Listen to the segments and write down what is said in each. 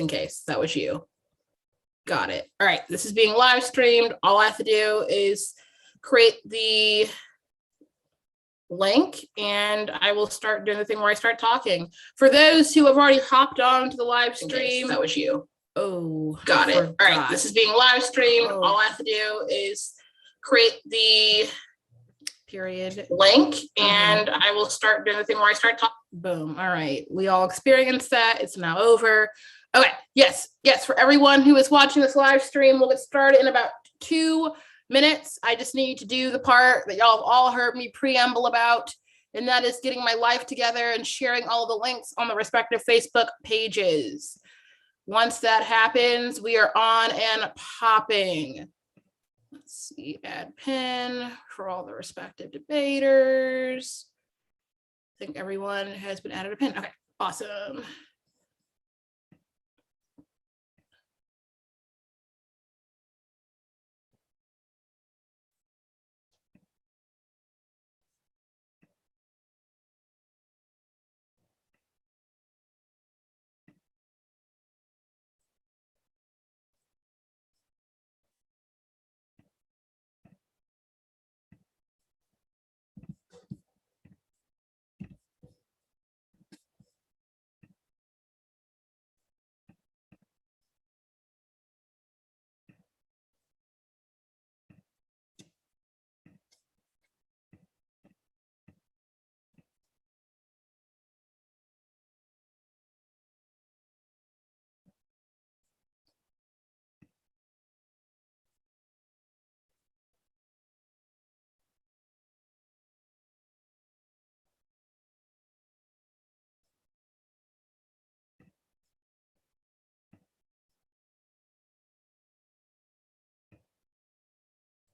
in case that was you. Got it. All right, this is being live streamed. All I have to do is create the link and I will start doing the thing where I start talking. For those who have already hopped on to the live stream, that was you. Oh, got it. All right, this is being live streamed. All I have to do is create the period link and I will start doing the thing where I start talking. Boom. All right, we all experienced that. It's now over. Okay, yes, for everyone who is watching this live stream, we'll get started in about 2 minutes. I just need to do the part that y'all have all heard me preamble about, and that is getting my life together and sharing all the links on the respective Facebook pages. Once that happens, we are on and popping. Let's see, add pin for all the respective debaters. I think everyone has been added a pin. Okay, awesome.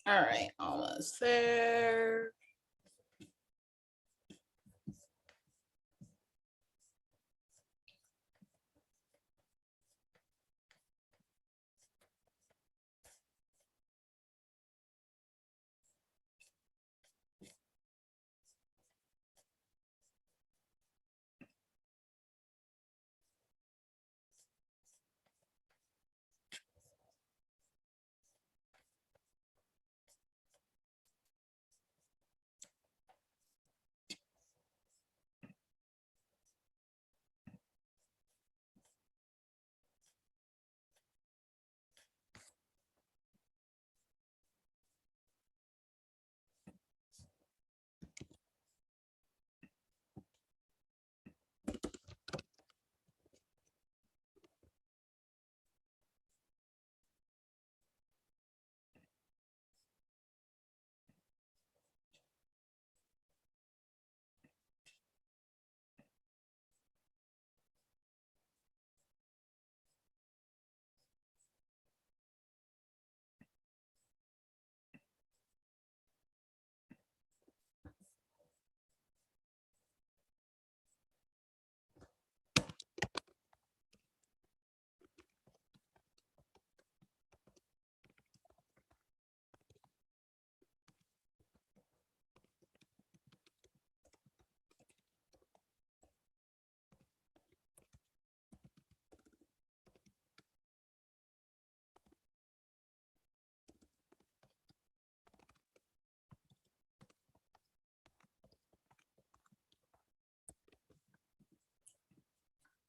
All right, almost there.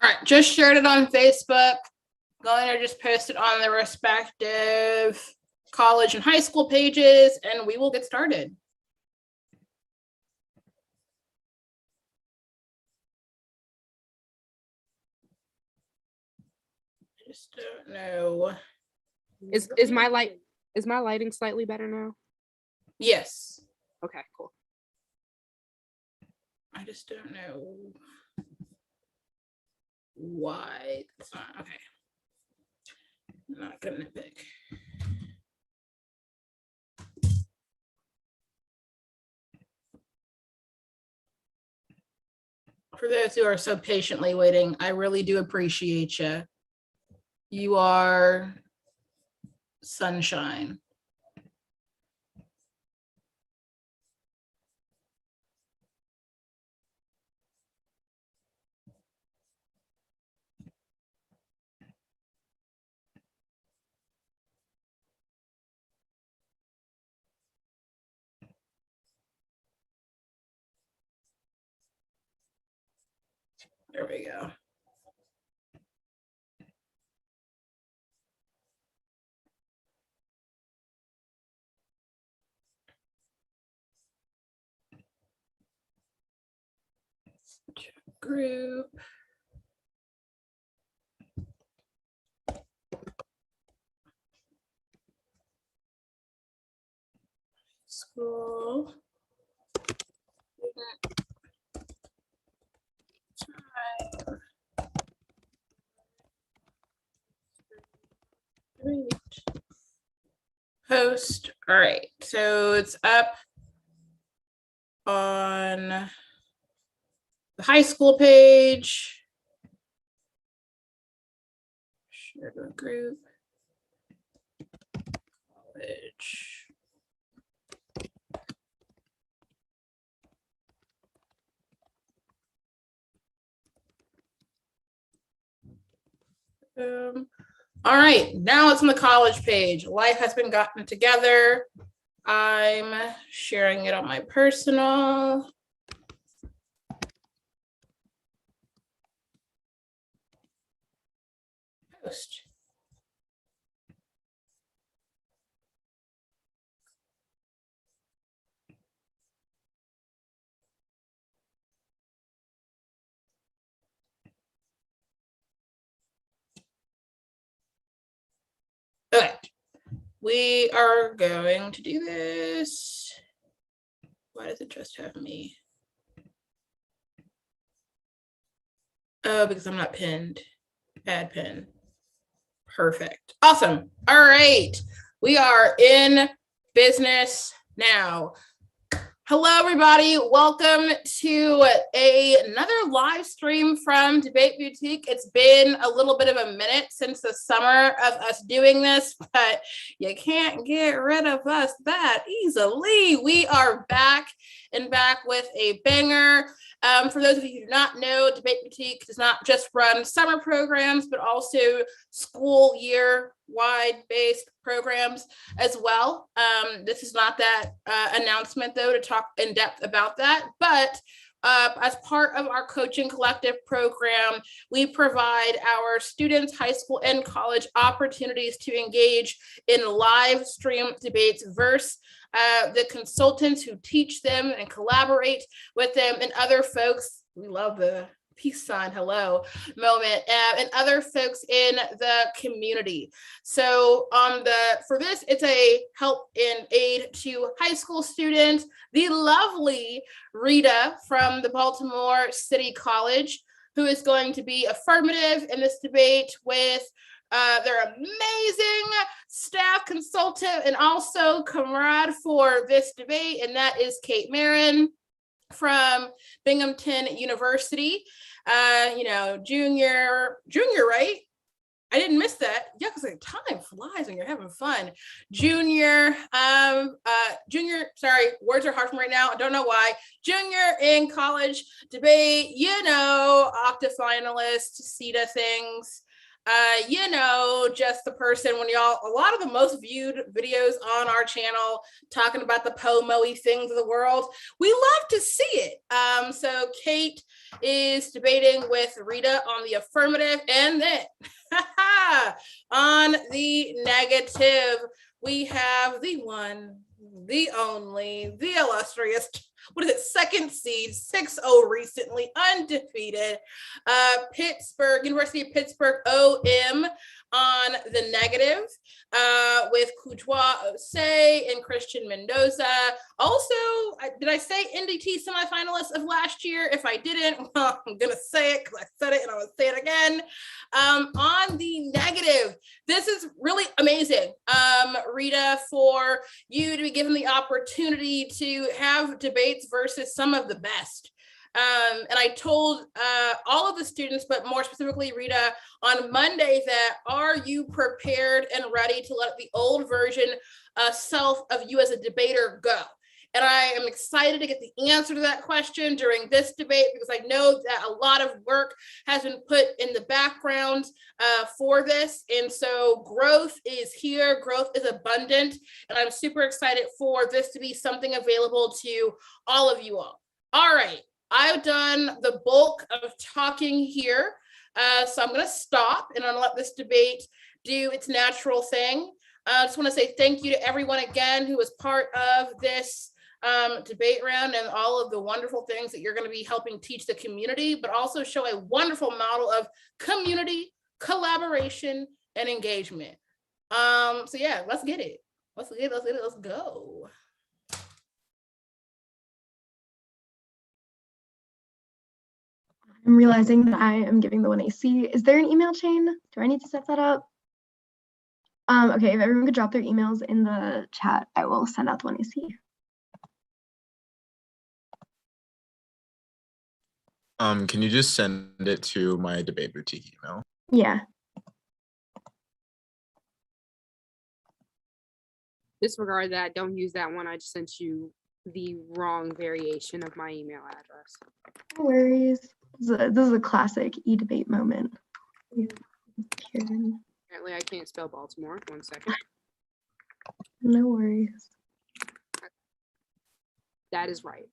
All right, just shared it on Facebook. Going to just post it on the respective college and high school pages, and we will get started. I just don't know. Is my lighting slightly better now? Yes. Okay, cool. I just don't know why it's not. Okay. I'm not gonna nitpick. For those who are so patiently waiting, I really do appreciate you. You are sunshine. There we go. Group. School. Post. All right, so it's up on the high school page. Share to a group. College. All right, now it's on the college page. Life has been gotten together. I'm sharing it on my personal. Post. Okay, we are going to do this. Why does it just have me? Oh, because I'm not pinned. Add pin. Perfect. Awesome. All right. We are in business now. Hello, everybody. Welcome to another live stream from Debate Boutique. It's been a little bit of a minute since the summer of us doing this, but you can't get rid of us that easily. We are back with a banger. For those of you who do not know, Debate Boutique does not just run summer programs, but also school year-wide based programs as well. This is not that announcement, though, to talk in depth about that, but as part of our coaching collective program, we provide our students, high school and college, opportunities to engage in live stream debates versus the consultants who teach them and collaborate with them and other folks. We love the peace sign, hello moment, and other folks in the community. So for this, it's a help and aid to high school students. The lovely Rita from the Baltimore City College, who is going to be affirmative in this debate with their amazing staff consultant and also comrade for this debate, and that is Marin from Binghamton University. Junior, right? I didn't miss that. Yeah, because like, time flies when you're having fun. Junior, sorry, words are hard for me right now. I don't know why. Junior in college debate, octa finalist, CETA things. Just the person when a lot of the most viewed videos on our channel talking about the po-mo-y things of the world, we love to see it. So Kate is debating with Rita on the affirmative, and then on the negative, we have the one, the only, the illustrious, second seed, 6-0 recently, undefeated, University of Pittsburgh, OM on the negative, with Kwudjwa, Osei, and Christian Mendoza. Also, did I say NDT semifinalist of last year? If I didn't, well, I'm gonna say it because I said it and I'm gonna say it again. On the negative, this is really amazing, Rita, for you to be given the opportunity to have debates versus some of the best. And I told all of the students, but more specifically Rita, on Monday that, are you prepared and ready to let the old version self of you as a debater go? And I am excited to get the answer to that question during this debate, because I know that a lot of work has been put in the background for this. And so growth is here, growth is abundant, and I'm super excited for this to be something available to all of you all. All right. I've done the bulk of talking here. So I'm going to stop and I'm going to let this debate do its natural thing. I just want to say thank you to everyone again who was part of this debate round and all of the wonderful things that you're going to be helping teach the community, but also show a wonderful model of community, collaboration, and engagement. So yeah, let's get it. Let's go. I'm realizing that I am giving the 1AC. Is there an email chain? Do I need to set that up? Okay, if everyone could drop their emails in the chat, I will send out the 1AC. Can you just send it to my debate boutique email? Yeah. Disregard that. Don't use that one. I just sent you the wrong variation of my email address. No worries. This is a classic e-debate moment. Apparently I can't spell Baltimore. 1 second. No worries. That is right.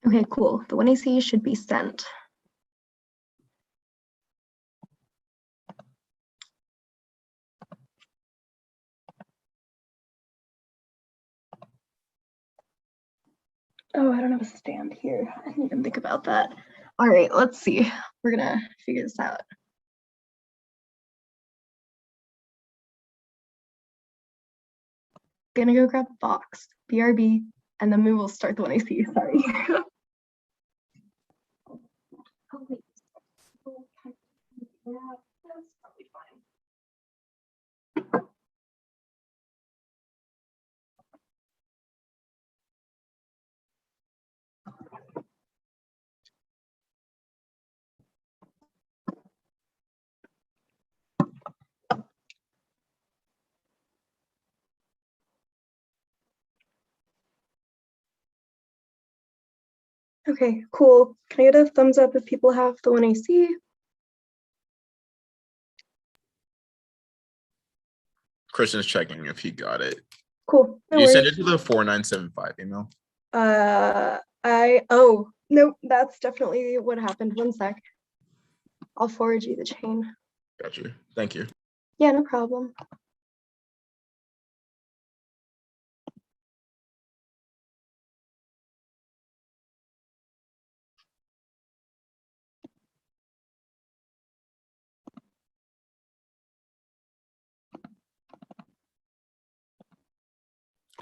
Okay, cool. The 1AC should be sent. Oh, I don't have a stand here. I didn't even think about that. All right, let's see. We're gonna figure this out. Gonna go grab a box, BRB, and then we will start the 1AC. Sorry. Oh, wait. Yeah, that's probably fine. Okay, cool. Can I get a thumbs up if people have the 1AC? Christian's checking if he got it. Cool. No You send worries. it to the 4975 email. Oh, nope, that's definitely what happened. 1 sec. I'll forward you the chain. Got you. Thank you. Yeah, no problem.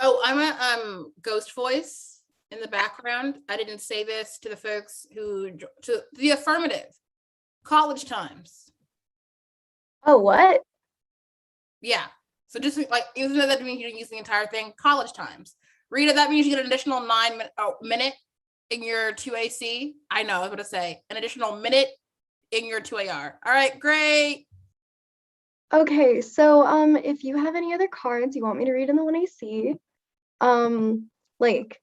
Oh, I'm a ghost voice in the background. I didn't say this to the folks to the affirmative. College times. Oh, what? Yeah. So just like, even though that means you didn't use the entire thing, college times. Rita, that means you get an additional 9-minute in your 2AC. I know, I was going to say an additional minute in your 2AR. All right, great. Okay, so if you have any other cards you want me to read in the 1AC, like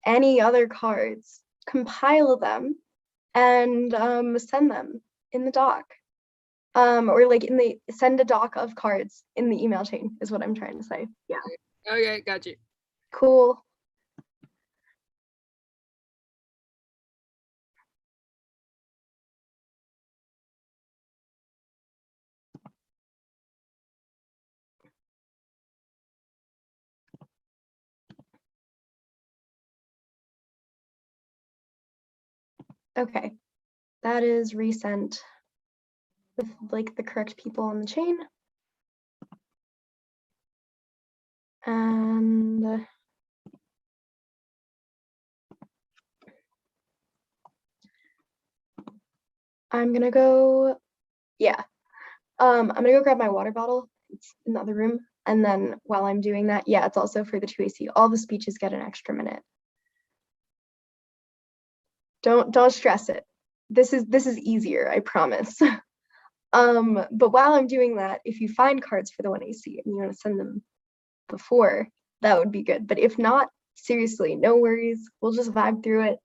any other cards, compile them and send them in the doc. Or like send a doc of cards in the email chain is what I'm trying to say. Yeah. Okay, got you. Cool. Okay, that is resent with like the correct people on the chain. And I'm gonna go, yeah. I'm gonna go grab my water bottle. It's in the other room. And then while I'm doing that, yeah, it's also for the 2AC. All the speeches get an extra minute. Don't stress it. This is easier, I promise. But while I'm doing that, if you find cards for the 1AC and you want to send them before, that would be good. But if not, seriously, no worries. We'll just vibe through it.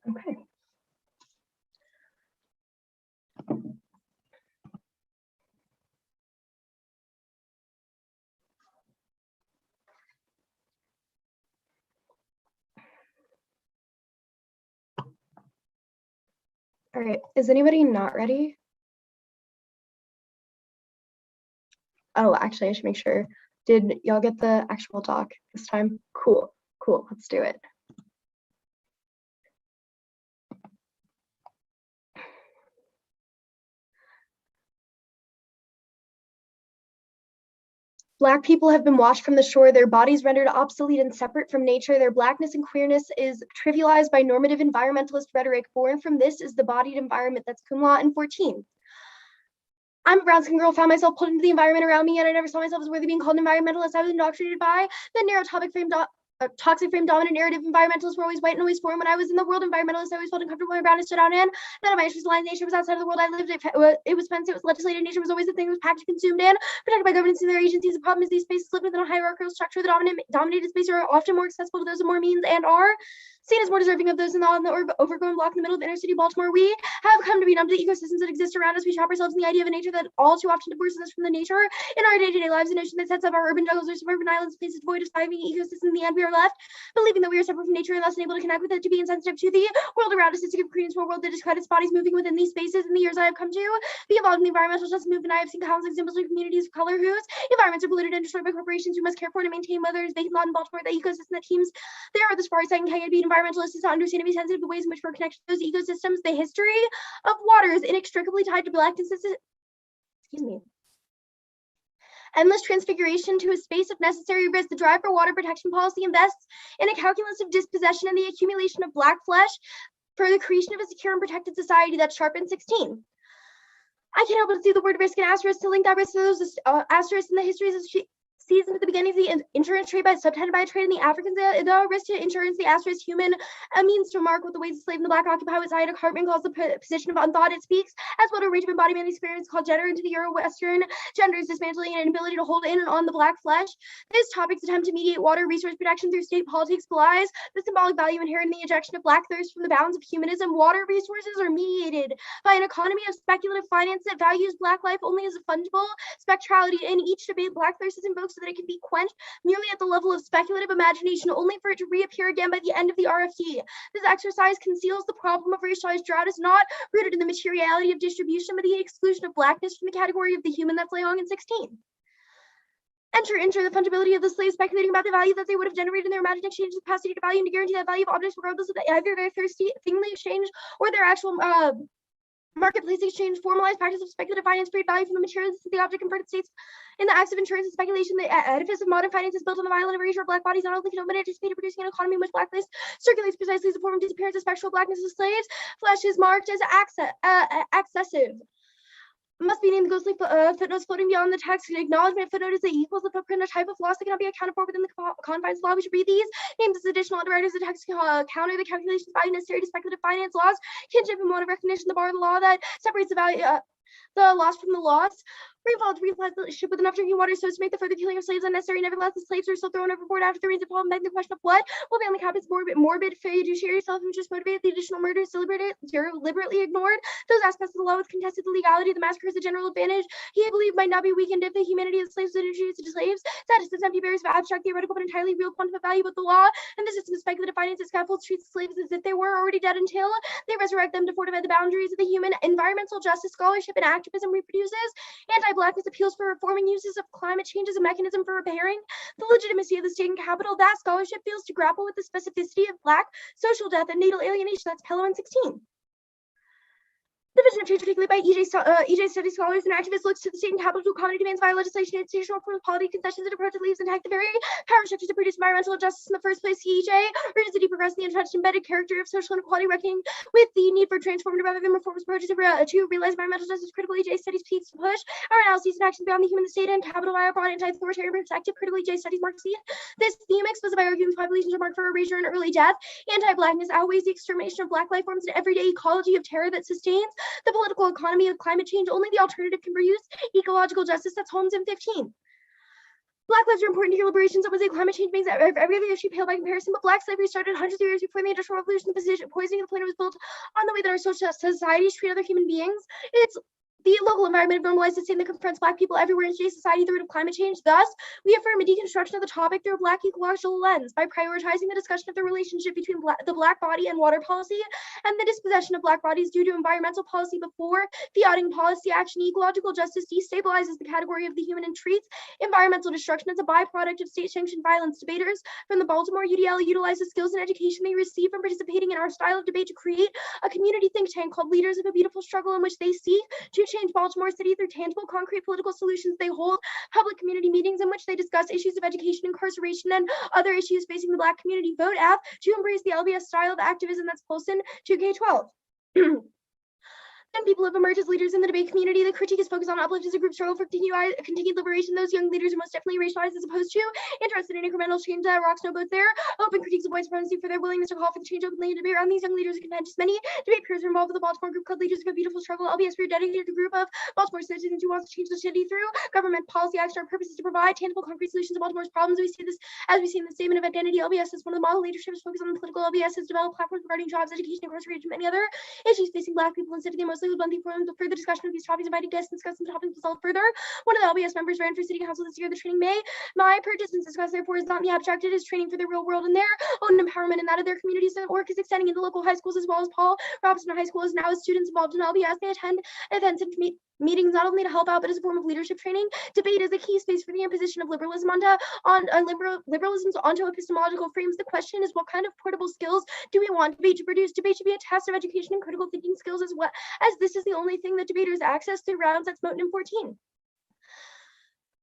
Okay. All right, is anybody not ready? Oh, actually, I should make sure. Did y'all get the actual doc this time? Cool, let's do it. Black people have been washed from the shore, their bodies rendered obsolete and separate from nature. Their blackness and queerness is trivialized by normative environmentalist rhetoric. Born from this is the bodied environment. That's cum laude and 14. I'm a brown-skinned girl, found myself pulled into the environment around me, and I never saw myself as worthy of being called an environmentalist. I was indoctrinated by the narrow toxic frame dominant narrative. Environmentalists were always white and always foreign. When I was in the world, environmentalists I always felt uncomfortable when my brownness stood out in. None of my interests aligned. Nature was outside of the world I lived. It was fenced, it was legislated. Nature was always the thing that was packaged, consumed in, protected by governments and their agencies. The problem is these spaces live within a hierarchical structure. The dominated spaces are often more accessible to those with more means and are seen as more deserving of those in the overgrown block in the middle of inner city Baltimore. We have come to be numb to the ecosystems that exist around us. We trap ourselves in the idea of a nature that all too often divorces us from the nature in our day-to-day lives. A notion that sets up our urban jungles or suburban islands, places void of thriving ecosystems. In the end, we are left believing that we are separate from nature and thus unable to connect with it, to be insensitive to the world around us, is to give credence to a world that discredits bodies moving within these spaces. In the years I have come to be involved in the environmental justice movement, I have seen countless examples of communities of color whose environments are polluted and destroyed by corporations who must care for and maintain, whether it's vacant lot in Baltimore, the ecosystem that teams there are this far second. Can I be an environmentalist is to understand and be sensitive to the ways in which we're connected to those ecosystems. The history of water is inextricably tied to blackness. Excuse me. Endless transfiguration to a space of necessary risk. The drive for water protection policy invests in a calculus of dispossession and the accumulation of black flesh for the creation of a secure and protected society. That's sharp and 16. I can't help but see the word risk and asterisk to link that risk to those asterisks in the histories of season at the beginning of the insurance trade by subtended by trade in the Africans, the risk to insurance, the asterisk human, a means to mark what the ways of slave and the black occupy what Zaida Cartman calls the position of unthought. It speaks as what a range of embodiment experience called gender into the Euro-Western genders, dismantling an inability to hold in and on the black flesh. This topic's attempt to mediate water resource protection through state politics belies the symbolic value inherent in the ejection of black thirst from the bounds of humanism. Water resources are mediated by an economy of speculative finance that values black life only as a fungible spectrality. In each debate, black thirst is invoked so that it can be quenched merely at the level of speculative imagination, only for it to reappear again by the end of the RFT. This exercise conceals the problem of racialized drought is not rooted in the materiality of distribution, but the exclusion of blackness from the category of the human. That's Leong in 16. Enter the fungibility of the slaves, speculating about the value that they would have generated in their imagined exchange, the capacity to value and to guarantee that value of objects regardless of either their thirsty thingly exchange or their actual marketplace exchange. Formalized practice of speculative finance create value from the materials of the object converted states in the acts of insurance and speculation. The edifice of modern finance is built on the violent erasure of black bodies, not only can but anticipated producing an economy in which blackness circulates precisely as a form of disappearance of spectral blackness of slaves. Flesh is marked as excessive. Must be named the ghostly footnotes floating beyond the text. An acknowledgement footnote is that equals the footprint, a type of loss that cannot be accounted for within the confines of law. We should read these names as additional underwriters. The text counter the calculations value necessary to speculative finance laws, kinship and mode of recognition, the bar of the law that separates the value, the loss from the loss. Rainfall to reapply the ship with enough drinking water so as to make the further killing of slaves unnecessary. Nevertheless, the slaves are still thrown overboard after the rains of Paul, begging the question of what will family habits morbid fiduciary self-interest motivated. The additional murders deliberately ignored. Those aspects of the law with contested the legality of the massacre is a general advantage he believed might not be weakened if the humanity of the slaves was introduced to slaves. Statistics empty barriers of abstract theoretical but entirely real quantum of value. But the law and the system of speculative finance that scaffolds treats slaves as if they were already dead until they resurrect them to fortify the boundaries of the human. Environmental justice scholarship and activism reproduces Anti-Blackness appeals for reforming uses of climate change as a mechanism for repairing the legitimacy of the state and capital. That scholarship fails to grapple with the specificity of Black social death and natal alienation. That's Pell 116. The vision of change, particularly by EJ study scholars and activists, looks to the state and capital to accommodate demands via legislation, institutional reform, quality concessions, and approach that leaves intact the very power structures to produce environmental justice in the first place. EJ urges the deep progress the entrenched embedded character of social inequality, reckoning with the need for transformative rather than reformist approaches to realize environmental justice. Critical EJ studies seeks to push our analyses and actions beyond the human, the state, and capital via a broad anti-authoritarian perspective. Critical EJ studies marks this theme explicit by arguing populations are marked for erasure and early death. Anti-Blackness outweighs the extermination of Black life forms and everyday ecology of terror that sustains the political economy of climate change. Only the alternative can produce ecological justice. That's Holmes in 15. Black lives are important to your liberations. Some would say climate change makes every other issue pale by comparison, but Black slavery started hundreds of years before the Industrial Revolution. The poisoning of the planet was built on the way that our social societies treat other human beings. It's the local environment of normalized system that confronts Black people everywhere in today's society, the root of climate change. Thus, we affirm a deconstruction of the topic through a Black ecological lens by prioritizing the discussion of the relationship between the Black body and water policy and the dispossession of Black bodies due to environmental policy before theotic policy action. Ecological justice destabilizes the category of the human and treats environmental destruction as a byproduct of state-sanctioned violence. Debaters from the Baltimore UDL utilize the skills and education they receive from participating in our style of debate to create a community think tank called Leaders of a Beautiful Struggle, in which they seek to change Baltimore City through tangible, concrete political solutions. They hold public community meetings in which they discuss issues of education, incarceration, and other issues facing the Black community. Vote F to embrace the LBS style of activism. That's Polson 2K12. And people have emerged as leaders in the debate community. The critique is focused on uplift as a group struggle for continued liberation. Those young leaders are most definitely racialized as opposed to interested in incremental change that rocks no boat there. Open critiques of white supremacy for their willingness to call for the change openly in debate. Around these young leaders are contentious. Many debate peers are involved with the Baltimore group called Leaders of a Beautiful Struggle. LBS, we're dedicated to a group of Baltimore citizens who wants to change the city through government policy action. Our purpose is to provide tangible, concrete solutions to Baltimore's problems. We see this as we see in the statement of identity. LBS is one of the model leaderships focused on the political. LBS has developed platforms regarding jobs, education, incarceration, and many other issues facing Black people in the city. Mostly with monthly forums. Further discussion of these topics, inviting guests and discussing the topics resolved further. One of the LBS members ran for city council this year. The training my participants discuss, therefore, is not in the abstract. It is training for the real world and their own empowerment and that of their communities. And work is extending into local high schools as well as Paul Robinson High School is now as students involved in LBS. They attend events and meetings not only to help out, but as a form of leadership training. Debate is a key space for the imposition of liberalism liberalisms onto epistemological frames. The question is, what kind of portable skills do we want debate to produce? Debate should be a test of education and critical thinking skills as well, as this is the only thing that debaters access through rounds. That's Moten in 14.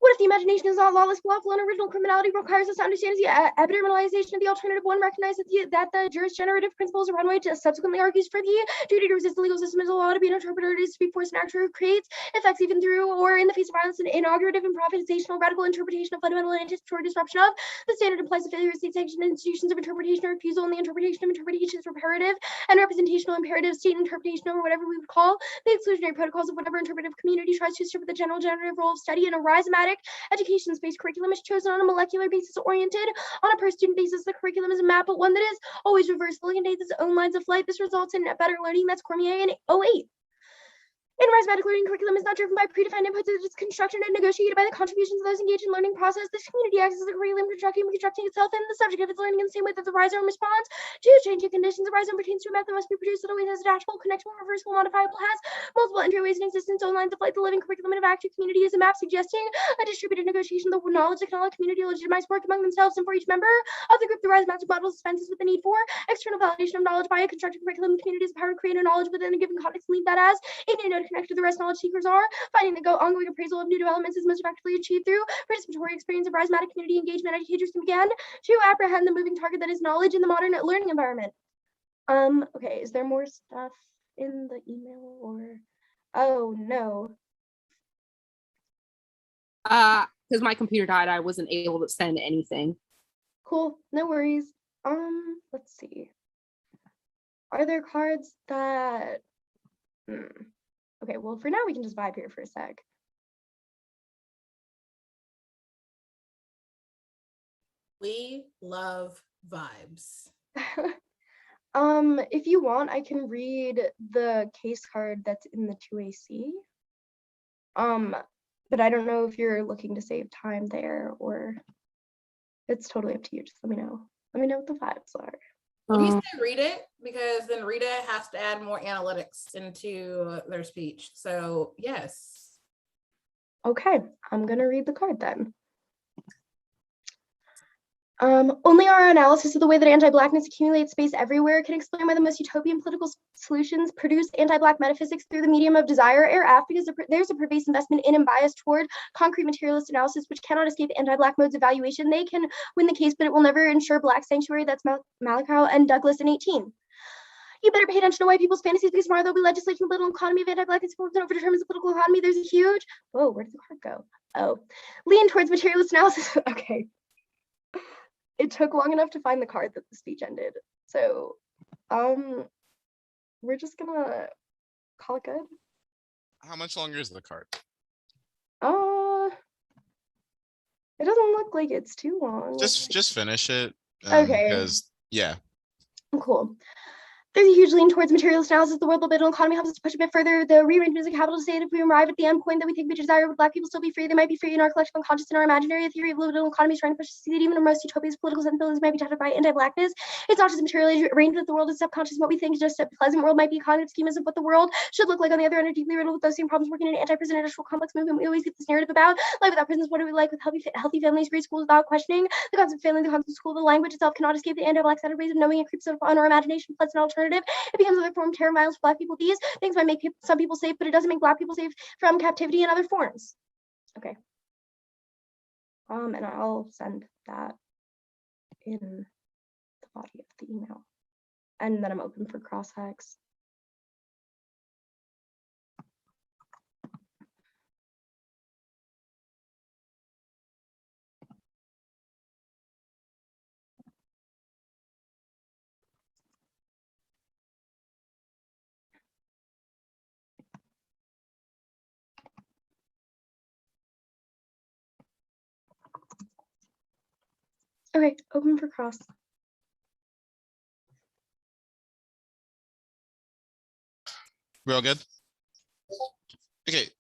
What if the imagination is not lawless, lawful, and original criminality requires us to understand the epidermalization of the alternative? One recognizes that the jurisgenerative principles are runway to subsequently argues for the duty to resist the legal system as a law to be an interpreter, it is to be forced and actually creates effects even through or in the face of violence and inaugurative improvisational radical interpretation of fundamental and anticipatory disruption of the standard implies the failure of state-sanctioned institutions of interpretation or refusal, and the interpretation of interpretations reparative and representational imperative state interpretation, or whatever we would call the exclusionary protocols of whatever interpretive community tries to strip the general generative role of study. In a rhizomatic education-based curriculum is chosen on a molecular basis, oriented on a per-student basis. The curriculum is a map, but one that is always reversible and contains its own lines of flight. This results in better learning. That's Cormier in 08. In rhizomatic learning, curriculum is not driven by predefined inputs. It is constructed and negotiated by the contributions of those engaged in learning process. This community acts as a curriculum constructing itself and the subject of its learning in the same way that the rhizome responds to changing conditions. The rhizome pertains to a method that must be produced that always has adaptable, connectable, reversible, modifiable, has multiple entryways in existence, own lines of light. The living curriculum of active community is a map suggesting a distributed negotiation of the knowledge that can allow community legitimize work among themselves, and for each member of the group, the rhizomatic model dispenses with the need for external validation of knowledge by a constructed curriculum. The community has the power to create a knowledge within a given context and leave that as a new node connected to the rest. Knowledge seekers are finding the ongoing appraisal of new developments is most effectively achieved through participatory experience of rhizomatic community engagement. Educators can begin to apprehend the moving target that is knowledge in the modern learning environment. Okay, is there more stuff in the email or? Oh no. Because my computer died, I wasn't able to send anything. Cool, no worries. Let's see. Are there cards that? Okay, well, for now, we can just vibe here for a sec. We love vibes. If you want, I can read the case card that's in the 2AC. But I don't know if you're looking to save time there, or it's totally up to you. Just let me know. Let me know what the vibes are. We say read it because then Rita has to add more analytics into their speech. So yes. Okay, I'm gonna read the card then. Only our analysis of the way that anti-Blackness accumulates space everywhere can explain why the most utopian political solutions produce anti-Black metaphysics through the medium of desire eraf, because there's a pervasive investment in and bias toward concrete materialist analysis, which cannot escape anti-Black modes of evaluation. They can win the case, but it will never ensure Black sanctuary. That's Malachau and Douglas in 18. You better pay attention to white people's fantasies, because tomorrow there'll be legislation, the political economy of anti-Blackness overdetermines the political economy. There's a huge, whoa, where did the card go? Oh, lean towards materialist analysis. Okay. It took long enough to find the card that the speech ended. So, we're just gonna call it good. How much longer is the card? It doesn't look like it's too long. Just finish it. Okay. Because yeah. Cool. There's a huge lean towards materialist analysis of the world, but political economy helps us to push a bit further. The rearrangement of capital to say that if we arrive at the end point that we think we desire, would Black people still be free? They might be free in our collective unconscious, in our imaginary. The theory of political economy is trying to push us to see that even in most utopias, political sensibilities might be touched by anti-Blackness. It's not just a material arrangement of the world is subconscious. What we think is just a pleasant world might be a cognitive schemas of what the world should look like. On the other end, are deeply riddled with those same problems. Working in an anti-prison industrial complex movement, we always get this narrative about life without prisons. What do we like with healthy families, free schools without questioning the concept of failing, the concept of school? The language itself cannot escape the anti-Black centered ways of knowing. It creeps up on our imagination, plus an alternative. It becomes another form of terror, violence for Black people. These things might make some people safe, but it doesn't make Black people safe from captivity and other forms. Okay. And I'll send that in the body of the email. And then I'm open for cross-hex. Okay, open for cross. Real good. Okay.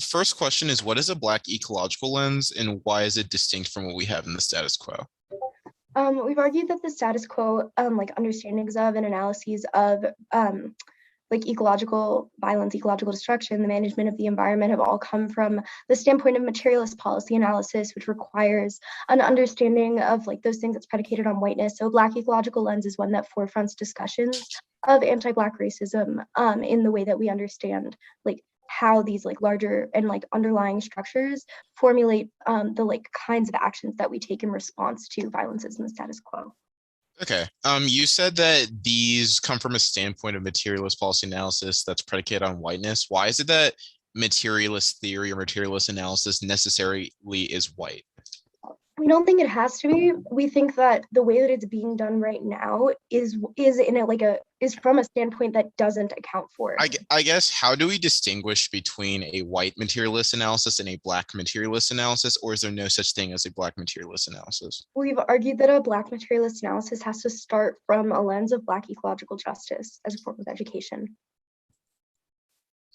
First question is, what is a Black ecological lens and why is it distinct from what we have in the status quo? We've argued that the status quo, like understandings of and analyses of like ecological violence, ecological destruction, the management of the environment have all come from the standpoint of materialist policy analysis, which requires an understanding of like those things that's predicated on whiteness. So Black ecological lens is one that forefronts discussions of anti-Black racism in the way that we understand like how these like larger and like underlying structures formulate the like kinds of actions that we take in response to violences in the status quo. Okay. You said that these come from a standpoint of materialist policy analysis that's predicated on whiteness. Why is it that materialist theory or materialist analysis necessarily is white? We don't think it has to be. We think that the way that it's being done right now is in a like a is from a standpoint that doesn't account for it. I guess, how do we distinguish between a white materialist analysis and a Black materialist analysis, or is there no such thing as a Black materialist analysis? We've argued that a Black materialist analysis has to start from a lens of Black ecological justice as a form of education.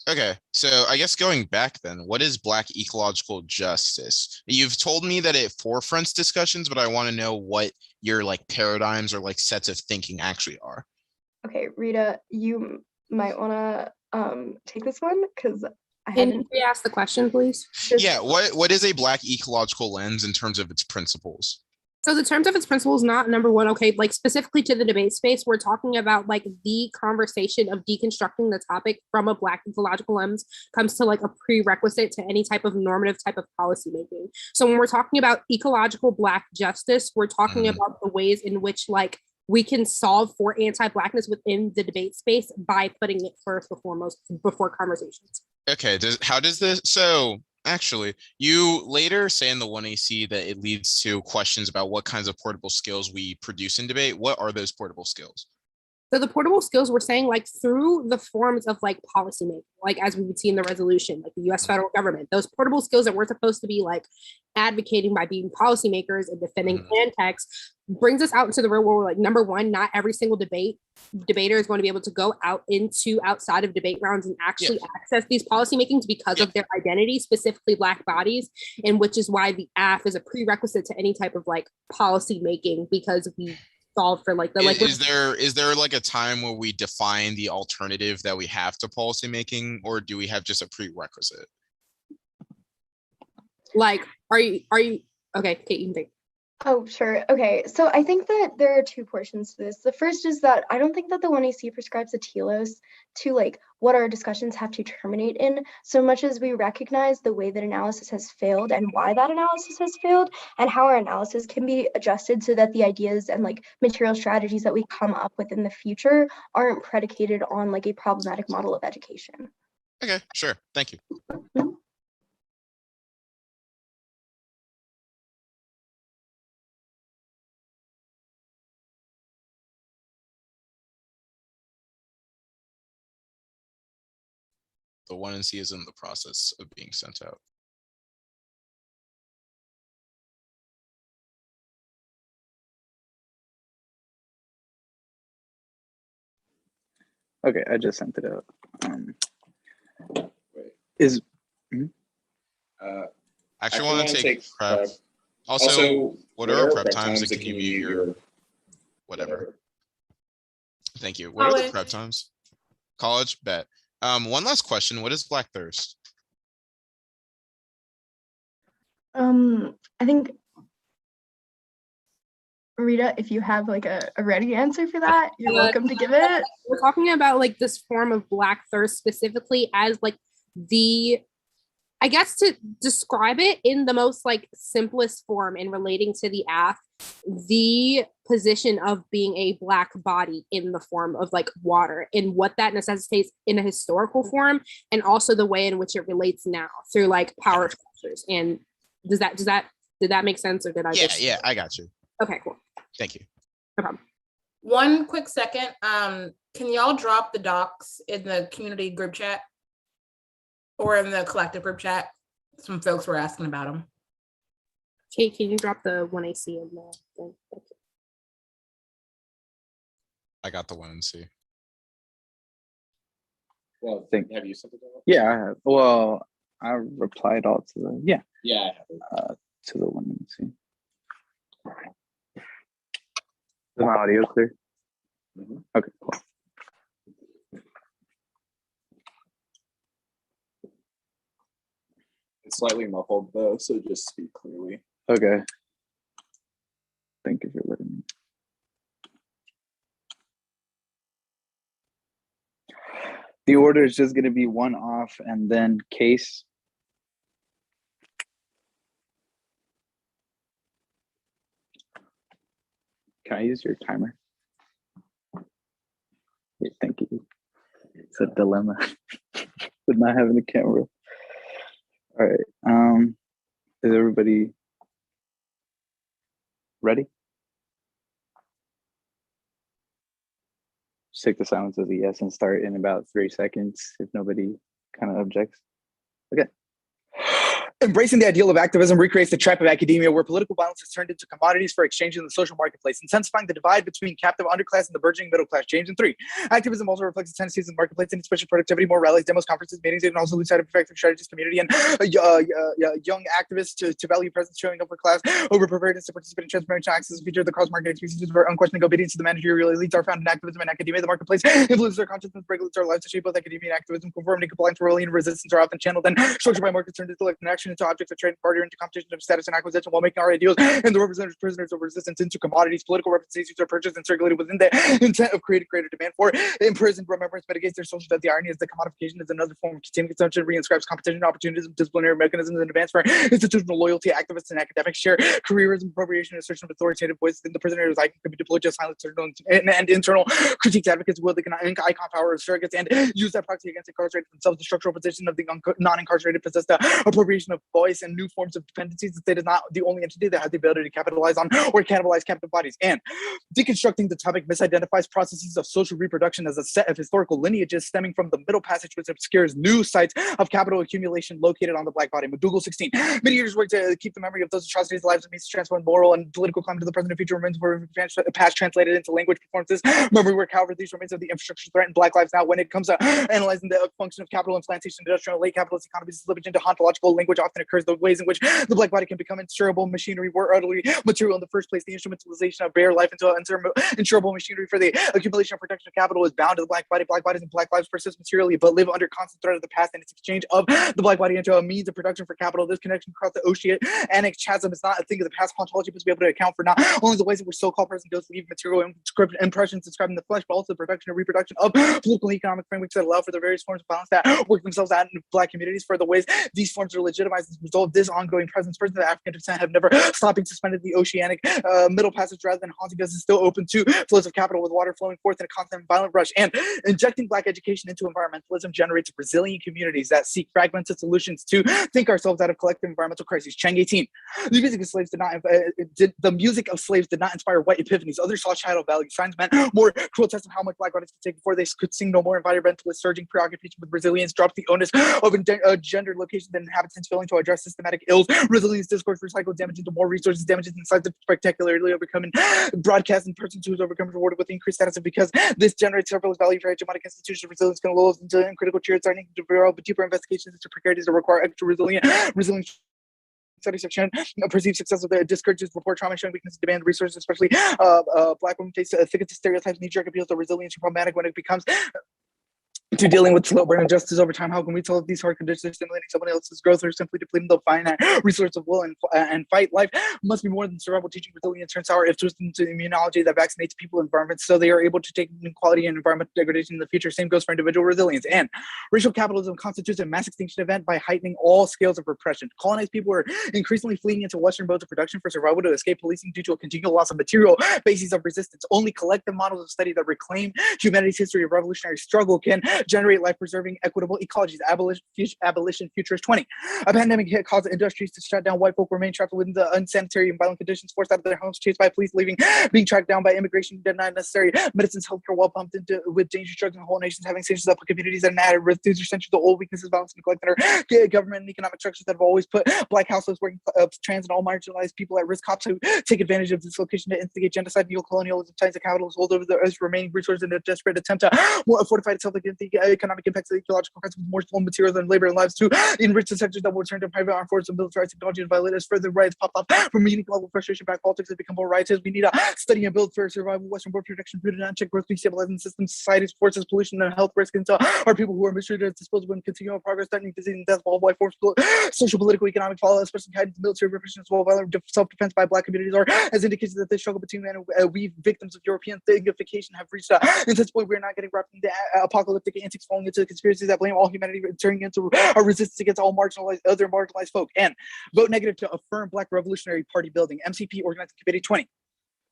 Okay, so I guess going back then, what is Black ecological justice? You've told me that it forefronts discussions, but I want to know what your like paradigms or like sets of thinking actually are. Okay, Rita, you might want to take this one because I Can haven't. you re-ask the question, please? Yeah, what is a Black ecological lens in terms of its principles? So the terms of its principles, not number one, okay, like specifically to the debate space, we're talking about like the conversation of deconstructing the topic from a Black ecological lens comes to like a prerequisite to any type of normative type of policy making. So when we're talking about ecological Black justice, we're talking about the ways in which like we can solve for anti-Blackness within the debate space by putting it first before conversations. Okay, how does this, so actually, you later say in the 1AC that it leads to questions about what kinds of portable skills we produce in debate. What are those portable skills? So the portable skills we're saying like through the forms of like policymaking, like as we would see in the resolution, like the US federal government, those portable skills that we're supposed to be like advocating by being policymakers and defending plan text brings us out into the real world. Like number one, not every single debater is going to be able to go outside of debate rounds and actually access these policymakings because of their identity, specifically Black bodies, and which is why the AF is a prerequisite to any type of like policy making, because we solve for like the like. Is there like a time where we define the alternative that we have to policymaking, or do we have just a prerequisite? Like, are you okay, Kate, you can think. Oh, sure. Okay, so I think that there are two portions to this. The first is that I don't think that the 1AC prescribes a telos to like what our discussions have to terminate in, so much as we recognize the way that analysis has failed and why that analysis has failed, and how our analysis can be adjusted so that the ideas and like material strategies that we come up with in the future aren't predicated on like a problematic model of education. Okay, sure. Thank you. The 1NC is in the process of being sent out. Okay, I just sent it out. Wait. Is Actually, want to take prep. Also, what are our prep times that can you mute your whatever? Thank you. What are the prep times? College, bet. One last question. What is Black Thirst? I think Rita, if you have like a ready answer for that, you're welcome to give it. We're talking about like this form of Black thirst specifically as like the, I guess to describe it in the most like simplest form in relating to the AF, the position of being a Black body in the form of like water and what that necessitates in a historical form, and also the way in which it relates now through like power structures. And did that make sense, or did I Yeah, I got you. Okay, cool. Thank you. No problem. One quick second. Can y'all drop the docs in the community group chat or in the collective group chat? Some folks were asking about them. Kate, can you drop the 1AC in the thing? I got the 1NC. Well, Think- have you sent it out? yeah, I have. Well, I replied all to the Yeah, I have it. to the one. Let's see. Is my audio clear? Mhm. Okay, cool. It's slightly muffled though, so just speak clearly. Okay. Thank you for letting me. The order is just going to be one off and then case. Can I use your timer? Yeah, thank you. It's a dilemma with not having a camera. All right. Is everybody ready? Just take the silence as a yes and start in about 3 seconds if nobody kind of objects. Okay. Embracing the ideal of activism recreates the trap of academia where political violence is turned into commodities for exchange in the social marketplace, intensifying the divide between captive underclass and the burgeoning middle class. James and 3. Activism also reflects the tendencies in the marketplace and its push productivity, more rallies, demos, conferences, meetings. It can also lose sight of effective strategies, community, and young activists to value presence, showing up for class over preparedness to participate in transparent access, feature of the cross-market experiences where unquestioning obedience to the managerial elites are found in activism and academia. The marketplace influences our consciousness, regulates our lives to shape both academia and activism. Conformity, compliance, rebellion, and resistance are often channeled and structured by markets turned into an action, into objects of trade, barter, into competition of status and acquisition, while making our ideals and the representative prisoners of resistance into commodities. Political representations are purchased and circulated within the intent of creating greater demand for imprisoned remembrance mitigates their social death. The irony is that commodification is another form of continuing consumption, reinscribes competition, opportunism, disciplinary mechanisms, and advance for institutional loyalty. Activists and academics share careerism, appropriation, and assertion of authoritative voices. The prisoner is icon can be deployed to silence and internal critiques. Advocates will they can icon power as surrogates and use that proxy against incarcerated themselves. The structural position of the non-incarcerated possess the appropriation of voice and new forms of dependencies. The state is not the only entity that has the ability to capitalize on or cannibalize captive bodies. And deconstructing the topic misidentifies processes of social reproduction as a set of historical lineages stemming from the Middle Passage, which obscures new sites of capital accumulation located on the Black body. McDougall 16. Many years work to keep the memory of those atrocities alive and means to transform moral and political climate to the present and future remains were past translated into language performances. Memory work, however, these remains of the infrastructure threaten Black lives now. When it comes to analyzing the function of capital and plantation, industrial, late capitalist economies, slippage into ontological language often occurs, the ways in which the black body can become insurable machinery were utterly material in the first place. The instrumentalization of bare life into insurable machinery for the accumulation and production of capital is bound to the black body. Black bodies and black lives persist materially, but live under constant threat of the past and its exchange of the black body into a means of production for capital. This connection across the oceanic chasm is not a thing of the past. Ontology must be able to account for not only the ways in which so-called person goes leave material impressions describing the flesh, but also the production and reproduction of political and economic frameworks that allow for the various forms of violence that work themselves out in black communities. For the ways these forms are legitimized as a result of this ongoing presence, persons of African descent have never stopped being suspended the oceanic middle passage rather than haunting us is still open to flows of capital with water flowing forth in a constant and violent rush. And injecting black education into environmentalism generates resilient communities that seek fragmented solutions to think ourselves out of collective environmental crises. Chang 18. The music of slaves did not inspire white epiphanies. Others saw shadow values. Signs meant more cruel tests of how much black bodies could take before they could sing no more. Environmentalist surging preoccupation with resilience drops the onus of gendered locations and inhabitants failing to address systematic ills. Resilience discourse recycles damage into more resources, damages insights of spectacularly overcoming broadcast and persons who overcome rewarded with increased status. And because this generates several values for hegemonic institutions, resilience can lull us into critical cheers, starting to develop deeper investigations into precarities that require extra resilience study section. Perceived success of the discourages report trauma showing weakness demand resources, especially black women face thickets of stereotypes, knee-jerk appeals to resilience problematic when it becomes to dealing with slow burn injustice over time. How can we tell if these hard conditions are stimulating someone else's growth or simply depleting the finite resource of will and fight? Life must be more than survival. Teaching resilience turns sour if twisted into immunology that vaccinates people and environments so they are able to take inequality and environmental degradation in the future. Same goes for individual resilience. And racial capitalism constitutes a mass extinction event by heightening all scales of repression. Colonized people are increasingly fleeing into Western modes of production for survival to escape policing due to a continual loss of material bases of resistance. Only collective models of study that reclaim humanity's history of revolutionary struggle can generate life-preserving, equitable ecologies. Abolition Futures 20. A pandemic hit caused industries to shut down. White folk remain trapped within the unsanitary and violent conditions, forced out of their homes, chased by police, being tracked down by immigration, denied necessary medicines, healthcare, while pumped into with dangerous drugs, and whole nations having stages up communities that added risk. These are centuries of old weaknesses, violence, neglect, and our government and economic structures that have always put black houseless, working trans, and all marginalized people at risk. Cops who take advantage of this location to instigate genocide, neocolonialism, ties of capitalists hold over the earth's remaining resources in a desperate attempt to fortify itself against the economic impacts of ecological crisis with more stolen materials and labor and lives to enrich the sectors that will turn to private armed forces and military technology and violate as further riots pop up from meeting global frustration back politics that become more riotous. We need a study and build for survival, Western border protection, food and unchecked growth, destabilizing systems, societies, forces, pollution, and health risk into our people who are mistreated as disposable and continual progress, threatening disease and death, all white force, social, political, economic fallout, especially tied to military repression as well, violent self-defense by black communities, or as indications that this struggle between men and we, victims of European thignification, have reached a intense point we're not getting wrapped in the apocalyptic antics, falling into the conspiracies that blame all humanity, turning into a resistance against all other marginalized folk. And vote negative to affirm Black Revolutionary Party building. MCP Organizing Committee 20.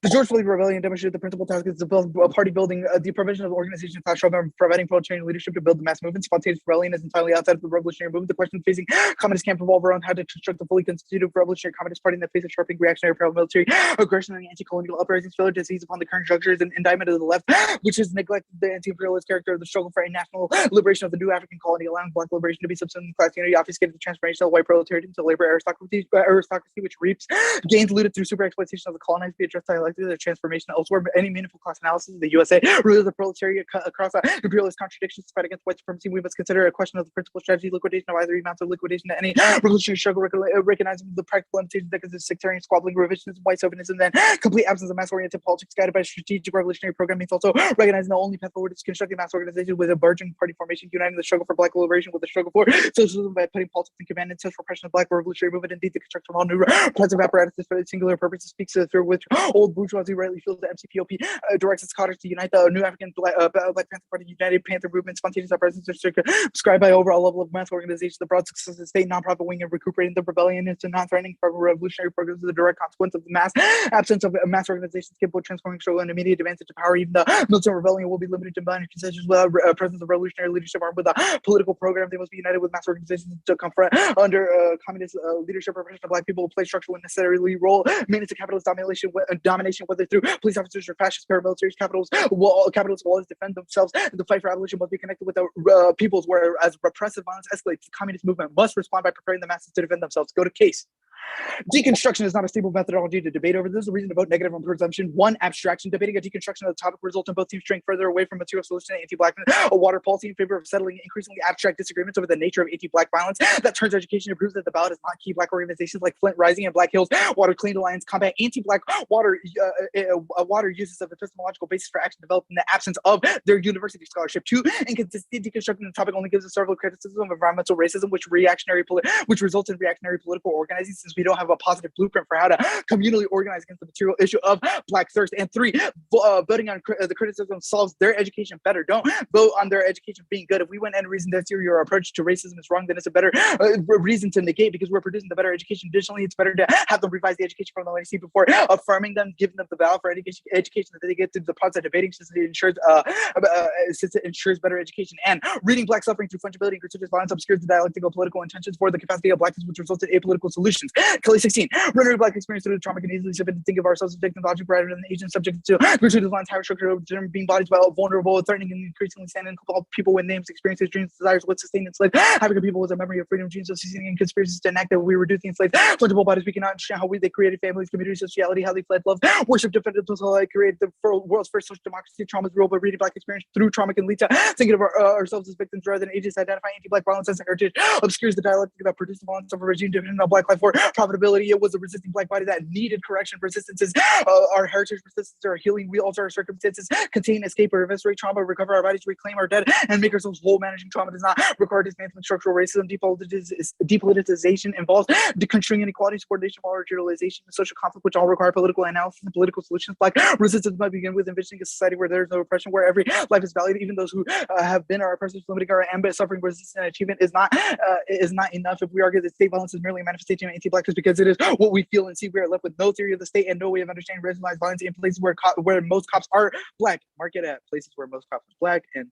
The George Floyd Rebellion demonstrated the principal task is to build party building, the prevention of organization class struggle, providing pro-training leadership to build the mass movement. Spontaneous rebellion is entirely outside of the revolutionary movement. The question facing communist camp revolve around how to construct a fully constituted revolutionary communist party in the face of sharping reactionary paramilitary aggression and anti-colonial uprisings, failure to seize upon the current structures and indictment of the left, which has neglected the anti-imperialist character of the struggle for a national liberation of the new African colony, allowing Black liberation to be subsumed class unity, obfuscated the transformation of white proletariat into labor aristocracy, which reaps gains looted through super exploitation of the colonized, be addressed dialectically, the transformation elsewhere. Any meaningful class analysis of the USA really the proletariat across imperialist contradictions to fight against white supremacy. We must consider a question of the principal strategy, liquidation of either amounts of liquidation to any revolutionary struggle, recognizing the practical limitations that consist of sectarian squabbling, revisionism, white chauvinism, and complete absence of mass-oriented politics guided by strategic revolutionary program means also recognizing the only path forward is constructing mass organization with a burgeoning party formation, uniting the struggle for Black liberation with the struggle for socialism by putting politics in command and such repression of Black revolutionary movement. Indeed, the construction of all new repressive apparatuses for its singular purpose speaks through which old bourgeoisie rightly feels the MCPOP directs its cadres to unite the new African Black Panther Party, United Panther Movement, spontaneous uprisings are prescribed by overall level of mass organization, the broad success of the state nonprofit wing of recuperating the rebellion into non-threatening revolutionary programs is the direct consequence of the absence of mass organizations capable of transforming struggle and immediate advantage to power. Even the militant rebellion will be limited to minor concessions without presence of revolutionary leadership armed with a political program. They must be united with mass organizations to confront under communist leadership. Repression of Black people will play structural and necessarily role maintenance of capitalist domination, whether through police officers or fascist paramilitaries. Capitalists will always defend themselves, and the fight for abolition must be connected with the peoples, whereas repressive violence escalates. The communist movement must respond by preparing the masses to defend themselves. Go to case. Deconstruction is not a stable methodology to debate over. This is a reason to vote negative on presumption. 1, abstraction. Debating a deconstruction of the topic results in both teams straying further away from material solution and anti-blackness. A water policy in favor of settling increasingly abstract disagreements over the nature of anti-black violence that turns education and proves that the ballot is not key. Black organizations like Flint Rising and Black Hills Water Clean Alliance combat anti-black water water uses of epistemological basis for action developed in the absence of their university scholarship. 2, inconsistent deconstructing the topic only gives a several criticism of environmental racism, which results in reactionary political organizing, since we don't have a positive blueprint for how to communally organize against the material issue of Black thirst. And 3, voting on the criticism solves their education better. Don't vote on their education being good. If we went and reasoned that your approach to racism is wrong, then it's a better reason to negate, because we're producing the better education. Additionally, it's better to have them revise the education from the LAC before affirming them, giving them the value for education that they get through the process of debating, since it ensures better education. And reading Black suffering through fungibility and gratuitous violence obscures the dialectical political intentions for the capacity of Blackness, which results in apolitical solutions. Kelly 16, rendering Black experience through the trauma can easily shift to think of ourselves as victims object rather than the agent subject to gratuitous violence, higher structure of being bodies while vulnerable, threatening and increasingly standing called people with names, experiences, dreams, desires, what sustain enslaved African people was a memory of freedom, dreams of seizing and conspiracies to enact that we were reducing enslaved fungible bodies. We cannot understand how they created families, community, sociality, how they fled love, worship, defended themselves, how they created the world's first social democracy. Trauma is real, but reading Black experience through trauma can lead to thinking of ourselves as victims rather than agents. Identifying anti-Black violence as a heritage obscures the dialectic that produced the violence of a regime dependent on Black life for profitability. It was a resisting Black body that needed correction. Persistence is our heritage. Persistence is our healing. We alter our circumstances, contain, escape, or eviscerate trauma, recover our bodies, reclaim our dead, and make ourselves whole. Managing trauma does not require dismantling structural racism. Depoliticization involves deconstructing inequality, subordination, marginalization, and social conflict, which all require political analysis and political solutions. Black resistance might begin with envisioning a society where there is no oppression, where every life is valued, even those who have been our oppressors. Limiting our ambit, suffering, resistance, and achievement is not enough. If we argue that state violence is merely a manifestation of anti-Blackness because it is what we feel and see, we are left with no theory of the state and no way of understanding racialized violence in places where most cops are Black. Mark it at places where most cops are Black. And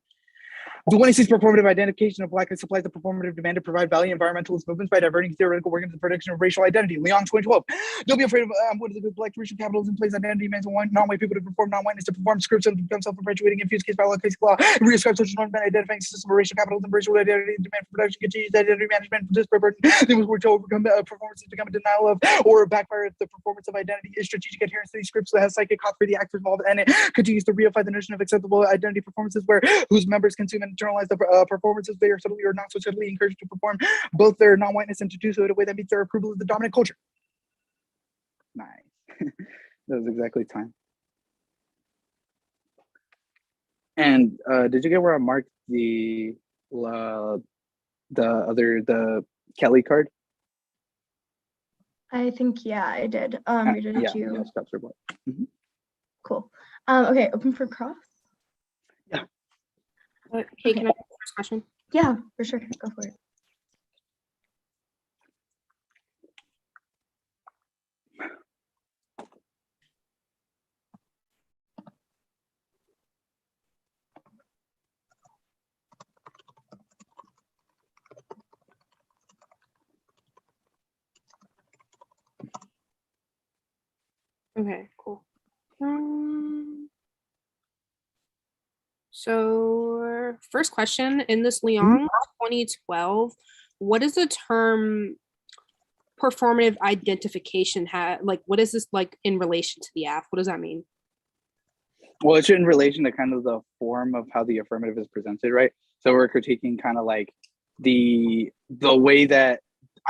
the 26th performative identification of Blackness supplies the performative demand to provide value environmentalist movements by diverting theoretical work into the prediction of racial identity. Leon 2012. Don't be afraid of what is the Black racial capitalism plays identity demands on non-white people to perform non-whiteness, to perform scripts and become self-perpetuating, infused case by law, case law, and re-describe social norms by identifying system of racial capitalism, racial identity, demand for production, continues identity management, disproportion. Things were to overcome performances become a denial of or backfire if the performance of identity is strategic adherence to these scripts that has psychic cost for the actors involved, and it continues to reify the notion of acceptable identity performances whose members consume and internalize the performances they are subtly or not so subtly encouraged to perform both their non-whiteness and to do so in a way that meets their approval of the dominant culture. Nice. That was exactly time. And did you get where I marked the Kelly card? I think, yeah, I did. Rita, did you? Yeah, steps are black. Mm-hmm. Cool. Okay, open for cross. Yeah. Hey, can I ask the first question? Yeah, for sure. Go for it. Okay, cool. So first question, in this Lyon 2012, what is the term performative identification like? What is this like in relation to the app? What does that mean? Well, it's in relation to kind of the form of how the affirmative is presented, right? So we're critiquing kind of like the way that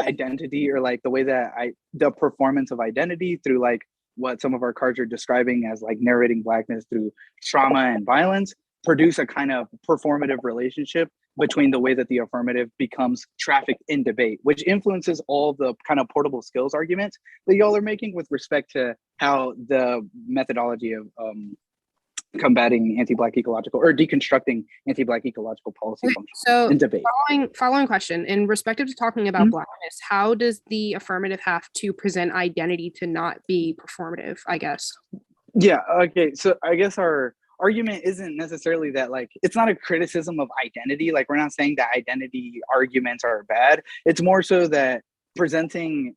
identity, or like the way that the performance of identity through like what some of our cards are describing as like narrating Blackness through trauma and violence, produce a kind of performative relationship between the way that the affirmative becomes trafficked in debate, which influences all the kind of portable skills arguments that y'all are making with respect to how the methodology of combating anti-Black ecological or deconstructing anti-Black ecological policy functions in debate. Following question, in respect to talking about Blackness, how does the affirmative have to present identity to not be performative, I guess? Yeah, okay, so I guess our argument isn't necessarily that, like, it's not a criticism of identity. Like, we're not saying that identity arguments are bad. It's more so that presenting,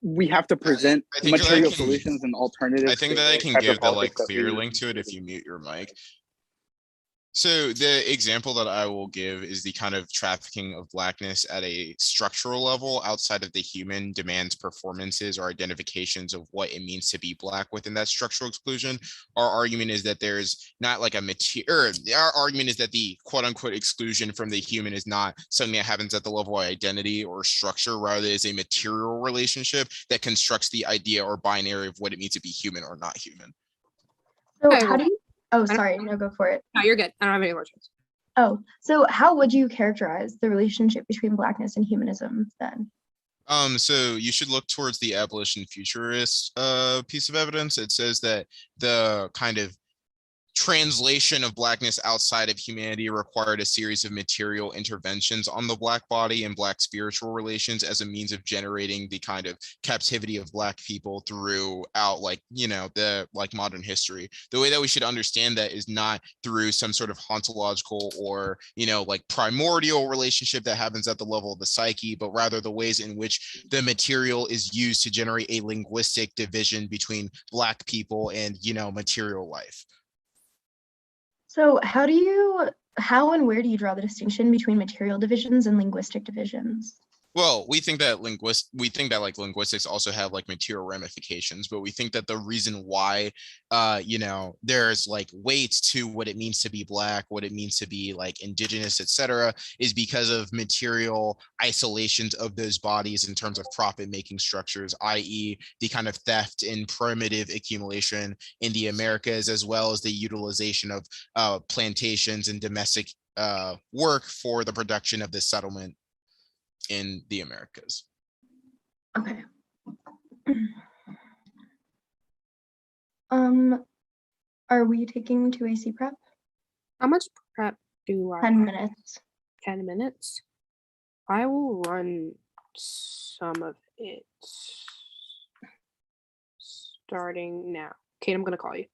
we have to present material solutions and alternatives. I think that I can give the like clear link to it if you mute your mic. So the example that I will give is the kind of trafficking of Blackness at a structural level outside of the human demands performances or identifications of what it means to be Black within that structural exclusion. Our argument is that there's not like a material, our argument is that the quote unquote exclusion from the human is not something that happens at the level of identity or structure, rather is a material relationship that constructs the idea or binary of what it means to be human or not human. So Okay, how well, do you, oh, sorry, no, go for it. No, you're good. I don't have any questions. Oh, so how would you characterize the relationship between Blackness and humanism then? So you should look towards the abolition futurist piece of evidence. It says that the kind of translation of Blackness outside of humanity required a series of material interventions on the Black body and Black spiritual relations as a means of generating the kind of captivity of Black people throughout, like, you know, the like modern history. The way that we should understand that is not through some sort of ontological or, you know, like primordial relationship that happens at the level of the psyche, but rather the ways in which the material is used to generate a linguistic division between Black people and, you know, material life. So how and where do you draw the distinction between material divisions and linguistic divisions? Well, we think that linguistics also have like material ramifications, but we think that the reason why, you know, there's like weight to what it means to be Black, what it means to be like indigenous, etc., is because of material isolations of those bodies in terms of profit-making structures, i.e., the kind of theft and primitive accumulation in the Americas, as well as the utilization of plantations and domestic work for the production of this settlement in the Americas. Okay. Are we taking 2AC prep? How much prep do I 10 minutes. 10 minutes? I will run some of it starting now. Kate, I'm going to call you.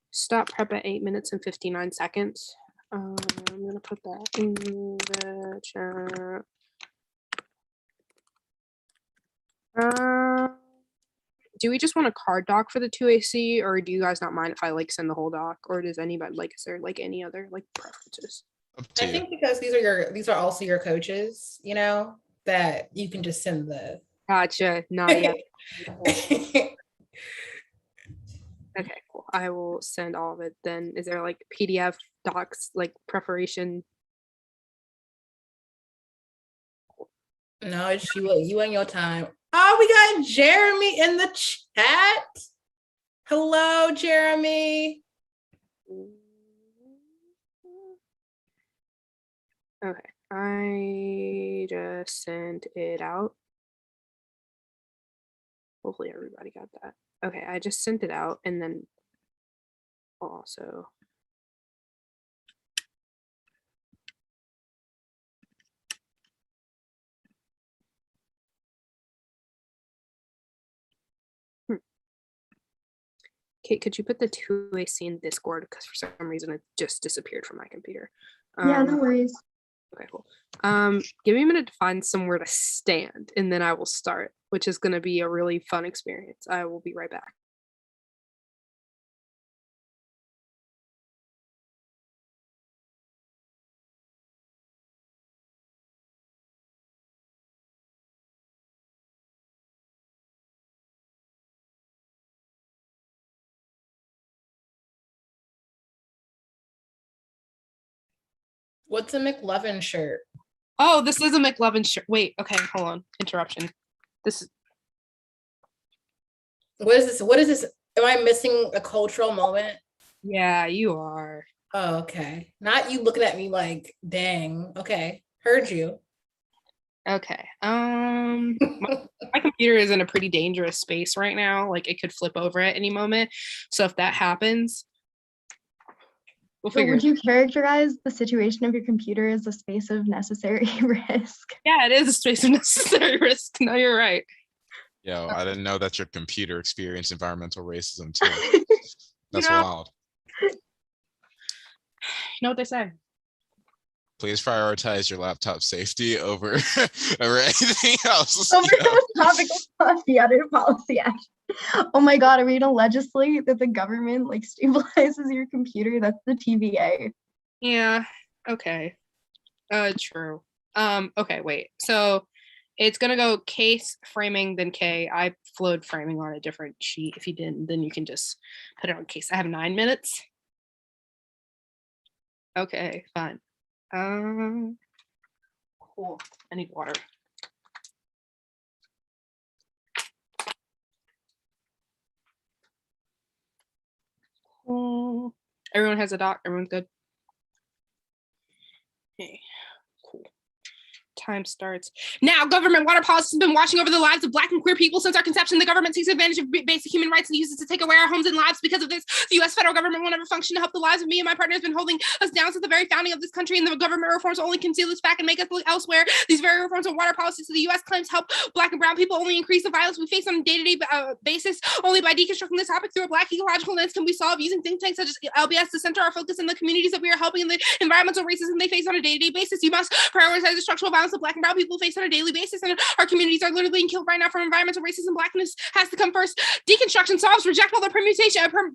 Stop prep at 8 minutes and 59 seconds. I'm gonna put that in the chat. Do we just want a card doc for the 2AC, or do you guys not mind if I like send the whole doc, or does anybody like, is there like any other like preferences? I think because these are also your coaches, you know, that you can just send the. Gotcha. Not yet. Okay, cool. I will send all of it then. Is there like PDF docs, like preparation? No, it's you and your time. Oh, we got Jeremy in the chat. Hello, Jeremy. Okay, I just sent it out. Hopefully everybody got that. Okay, I just sent it out, and then also Kate, could you put the 2AC in Discord, because for some reason it just disappeared from my computer. Yeah, no worries. Okay, cool. Give me a minute to find somewhere to stand, and then I will start, which is going to be a really fun experience. I will be right back. What's a McLovin shirt? Oh, this is a McLovin shirt. Wait, okay, hold on. Interruption. This is What is this? What is this? Am I missing a cultural moment? yeah, you are. Oh, okay. Not you looking at me like, dang. Okay. Heard you. Okay. My computer is in a pretty dangerous space right now. Like it could flip over at any moment. So if that happens, we'll So figure would you characterize the situation of your computer as a space of necessary risk? Yeah, it is a space of necessary risk. No, you're right. Yo, I didn't know that your computer experienced environmental racism too. That's know- wild. You know what they say. Please prioritize your laptop safety over over anything else. Over you know? the topic of the other policy action. Oh my God, are we gonna legislate that the government like stabilizes your computer? That's the TVA. Yeah. Okay. True. Okay, wait. So it's gonna go case framing then K. I flowed framing on a different sheet. If you didn't, then you can just put it on case. I have 9 minutes. Okay, fine. Cool. I need water. Cool. Everyone has a doc. Everyone's good. Okay. Cool. Time starts now. Government water policy has been watching over the lives of Black and queer people since our conception. The government takes advantage of basic human rights and uses it to take away our homes and lives. Because of this, the U.S. federal government will never function to help the lives of me and my partner has been holding us down since the very founding of this country, and the government reforms only conceal this fact and make us look elsewhere. These very reforms on water policies to the U.S. claims help Black and brown people only increase the violence we face on a day-to-day basis. Only by deconstructing this topic through a Black ecological lens can we solve, using think tanks such as LBS to center our focus in the communities that we are helping and the environmental racism they face on a day-to-day basis. You must prioritize the structural violence that Black and brown people face on a daily basis, and our communities are literally being killed right now from environmental racism. Blackness has to come first. Deconstruction solves, reject all the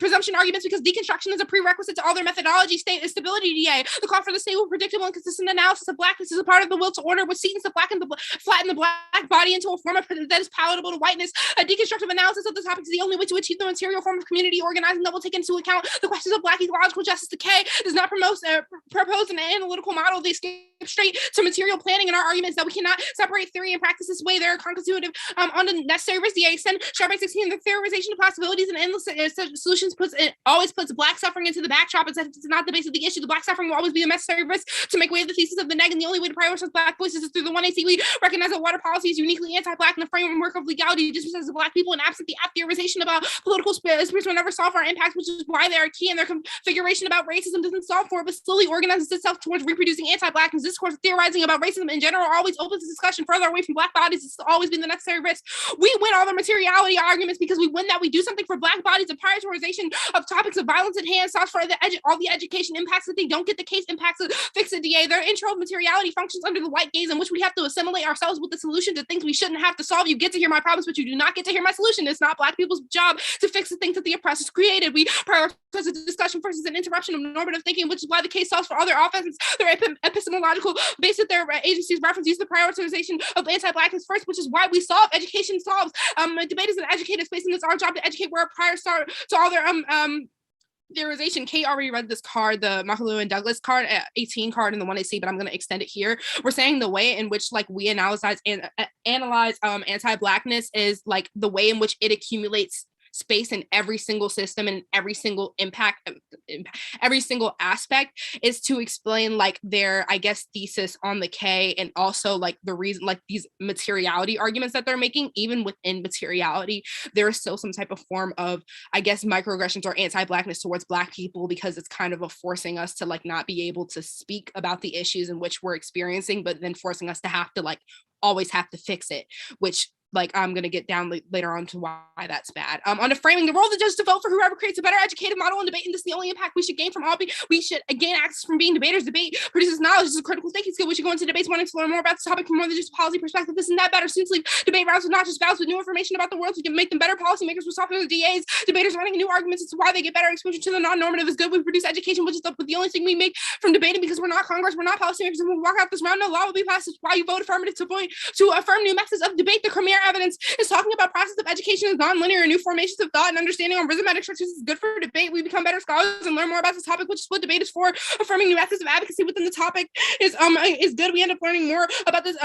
presumption arguments, because deconstruction is a prerequisite to all their methodology, state stability DA. The call for the stable, predictable, and consistent analysis of Blackness is a part of the will to order, which seeks to flatten the Black body into a form that is palatable to whiteness. A deconstructive analysis of the topic is the only way to achieve the material form of community organizing that will take into account the questions of Black ecological justice. Decay does not propose an analytical model. They skip straight to material planning, and our arguments that we cannot separate theory and practice this way. They're constitutive on the necessary risk. The extend sharp by 16, the theorization of possibilities and endless solutions always puts Black suffering into the backdrop. It's not the base of the issue. The Black suffering will always be a necessary risk to make way of the thesis of the neg, and the only way to prioritize Black voices is through the 1AC. We recognize that water policy is uniquely anti-Black in the framework of legality, just because the Black people, and absent the theorization about political spirits will never solve our impacts, which is why they are key, and their configuration about racism doesn't solve for it, but slowly organizes itself towards reproducing anti-Blackness. Discourse theorizing about racism in general always opens the discussion further away from Black bodies. It's always been the necessary risk. We win all the materiality arguments because we win that we do something for Black bodies. The prioritization of topics of violence at hand starts for all the education impacts that they don't get the case impacts of fix it DA. Their intro materiality functions under the white gaze in which we have to assimilate ourselves with the solution to things we shouldn't have to solve. You get to hear my problems, but you do not get to hear my solution. It's not Black people's job to fix the things that the oppressors created. We prioritize a discussion versus an interruption of normative thinking, which is why the case solves for all their offenses. Their epistemological base that their agencies reference use the prioritization of anti-Blackness first, which is why we solve. Education solves. Debate is an educated space, and it's our job to educate where prior start to all their theorization. Kate already read this card, the Mahalu and Douglas card, 18 card in the 1AC, but I'm going to extend it here. We're saying the way in which like we analyze anti-Blackness is like the way in which it accumulates space in every single system and every single impact, every single aspect, is to explain like their, I guess, thesis on the K, and also like the reason, like these materiality arguments that they're making. Even within materiality, there is still some type of form of, I guess, microaggressions or anti-Blackness towards Black people, because it's kind of forcing us to like not be able to speak about the issues in which we're experiencing, but then forcing us to have to like always have to fix it, which like I'm going to get down later on to why that's bad. On the framing, the role of the judge to vote for whoever creates a better educated model in debate, and this is the only impact we should gain from all. We should gain access from being debaters. Debate produces knowledge. This is a critical thinking skill. We should go into debates wanting to learn more about this topic from more than just a policy perspective. This and that better. Students leave debate rounds with not just vows, but new information about the world. We can make them better policymakers with softer DAs. Debaters running new arguments. It's why they get better exposure to the non-normative is good. We produce education, which is the only thing we make from debating, because we're not Congress, we're not policymakers, and we'll walk out this round. No law will be passed. It's why you vote affirmative to affirm new methods of debate. The premier evidence is talking about process of education as non-linear and new formations of thought and understanding on rhythmatic structures is good for debate. We become better scholars and learn more about this topic, which is what debate is for. Affirming new methods of advocacy within the topic is good. We end up learning more about this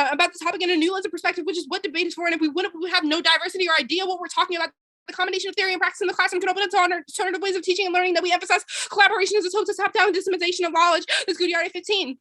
topic in a new lens of perspective, which is what debate is for. And if we have no diversity or idea what we're talking about, the combination of theory and practice in the classroom can open up to alternative ways of teaching and learning that we emphasize collaboration as a tool to top-down dissemination of knowledge. This Kwudjwa 15.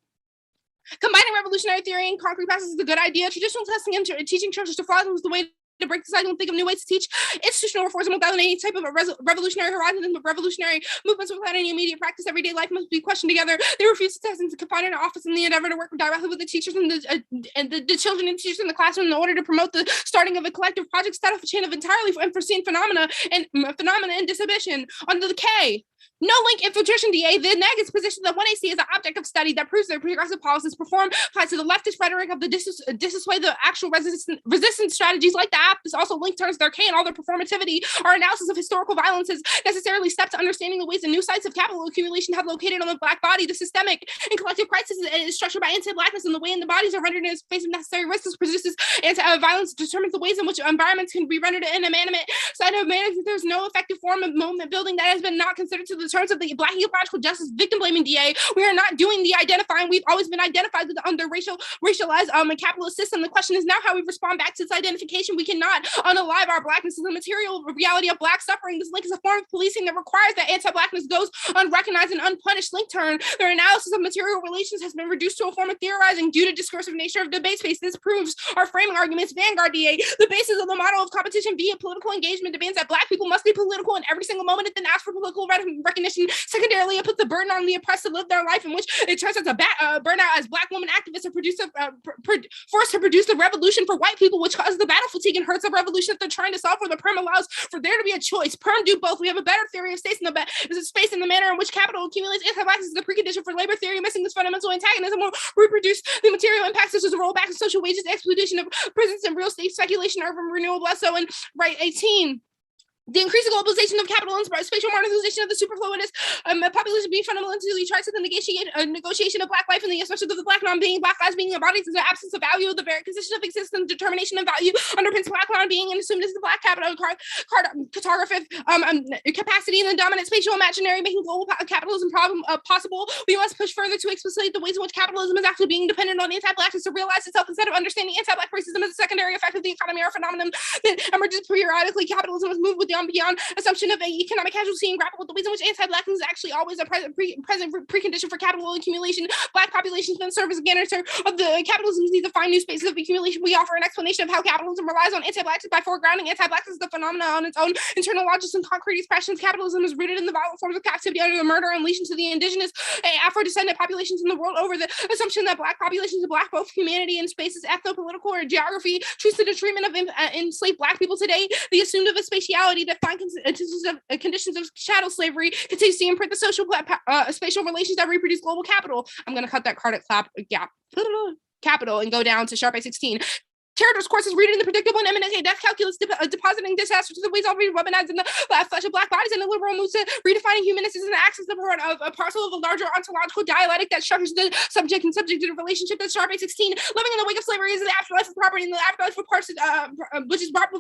Combining revolutionary theory and concrete practice is a good idea. Traditional testing and teaching churches to flaws was the way to break the cycle and think of new ways to teach. Institutional reforms without any type of a revolutionary horizon and revolutionary movements without any immediate practice. Everyday life must be questioned together. They refuse to test and to confine an office in the endeavor to work directly with the teachers and the children and teachers in the classroom in order to promote the starting of a collective project set off a chain of entirely unforeseen phenomena and disinhibition. Under the K. No link infiltration DA, the negative position that 1AC is an object of study that proves their progressive policies perform applies to the leftist rhetoric of the dissuade the actual resistance strategies like the app. This also link turns their K and all their performativity. Our analysis of historical violence is necessarily step to understanding the ways the new sites of capital accumulation have located on the Black body. The systemic and collective crisis is structured by anti-Blackness, and the way in the bodies are rendered in the face of necessary risks produces anti-violence, determines the ways in which environments can be rendered inanimate. Side of management, there's no effective form of moment building that has been not considered to the terms of the Black ecological justice victim blaming DA. We are not doing the identifying. We've always been identified under racialized and capitalist system. The question is now how we respond back to this identification. We cannot unalive our Blackness as the material reality of Black suffering. This link is a form of policing that requires that anti-Blackness goes unrecognized and unpunished. Link turn. Their analysis of material relations has been reduced to a form of theorizing due to discursive nature of debate space. This proves our framing arguments. Vanguard DA. The basis of the model of competition via political engagement demands that Black people must be political in every single moment. It then asks for political recognition. Secondarily, it puts the burden on the oppressed to live their life, in which it turns out a burnout as Black women activists are forced to produce the revolution for white people, which causes the battle fatigue and hurts the revolution that they're trying to solve. For the perm allows for there to be a choice. Perm do both. We have a better theory of space in the manner in which capital accumulates. Anti-Blackness is the precondition for labor theory. Missing this fundamental antagonism will reproduce the material impacts such as the rollback of social wages, the exploitation of prisons and real estate speculation, urban renewal. So in right 18. The increasing globalization of capital and spatial modernization of the superfluous population being fundamentally tries to negotiate a negotiation of Black life and the assumption of the Black non-being, Black lives being embodied as the absence of value, the very condition of existence, determination of value underpins Black non-being and assumed as the Black capital cartographic capacity and the dominant spatial imaginary, making global capitalism possible. We must push further to explicate the ways in which capitalism is actually being dependent on anti-Blackness to realize itself instead of understanding anti-Black racism as a secondary effect of the economy or phenomenon that emerges periodically. Capitalism has moved with beyond assumption of economic casualty and grapple with the ways in which anti-Blackness is actually always a present precondition for capital accumulation. Black populations then serve as a guarantor of the capitalism's need to find new spaces of accumulation. We offer an explanation of how capitalism relies on anti-Blackness by foregrounding anti-Blackness as the phenomena on its own internal logics and concrete expressions. Capitalism is rooted in the violent forms of captivity under the murder and unleashed into the indigenous Afro-descendant populations in the world over the assumption that Black populations are Black both humanity and space is ethno-political or geography treats the treatment of enslaved Black people today. The assumed of a spatiality that finds conditions of chattel slavery continues to imprint the social spatial relations that reproduce global capital. I'm going to cut that card at capital and go down to sharp 16. Characters courses rooted in the predictable and imminent death calculus, depositing disaster to the ways already weaponized in the flesh of Black bodies, and the liberal moves to redefining humanists as an axis of a parcel of a larger ontological dialectic that structures the subject and subjective relationship. That's sharp 16. Living in the wake of slavery is the afterlife of property, and the afterlife for parts which is brought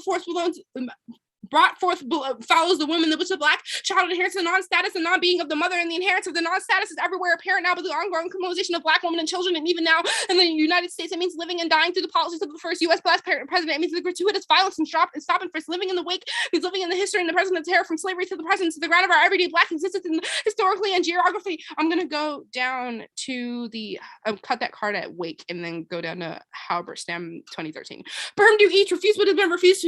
forth follows the woman, which the Black child inherits the non-status and non-being of the mother, and the inheritance of the non-status is everywhere apparent now, but the ongoing criminalization of Black women and children, and even now in the United States, it means living and dying through the policies of the first U.S. Black president. It means the gratuitous violence and stop and frisk. Living in the wake means living in the history and the present of terror from slavery to the present, to the ground of our everyday Black existence and historically and geography. I'm going to go down to the, cut that card at Wake and then go down to Halberstam 2013. Perm do each refuse what has been refused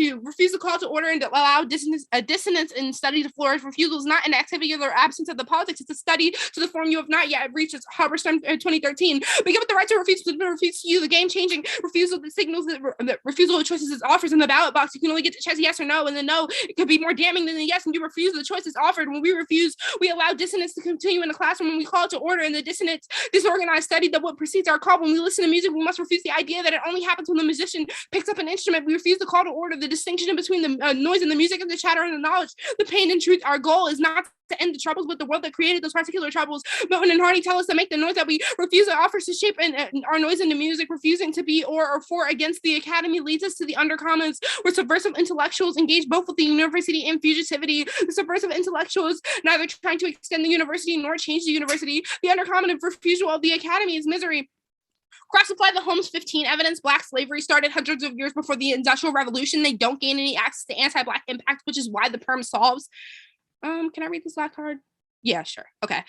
the call to order and allow dissonance in study to flourish. Refusal is not an activity or absence of the politics. It's a study to the form you have not yet reached. It's Halberstam 2013. We give it the right to refuse to you. The game-changing refusal that signals that refusal of choices is offers in the ballot box. You can only get to choose yes or no, and the no, it could be more damning than the yes, and you refuse the choice is offered. When we refuse, we allow dissonance to continue in the classroom. When we call it to order in the disorganized study that what precedes our call. When we listen to music, we must refuse the idea that it only happens when the musician picks up an instrument. We refuse the call to order, the distinction between the noise and the music and the chatter and the knowledge, the pain and truth. Our goal is not to end the troubles with the world that created those particular troubles. Moten and Hardy tell us to make the noise that we refuse to offer to shape and our noise into music, refusing to be or for against the academy leads us to the undercommons, where subversive intellectuals engage both with the university and fugitivity. The subversive intellectuals neither trying to extend the university nor change the university. The undercommon and refusal of the academy is misery. Cross-apply the Holmes 15 evidence. Black slavery started hundreds of years before the Industrial Revolution. They don't gain any access to anti-Black impact, which is why the perm solves. Can I read this last card? Yeah, sure. Okay.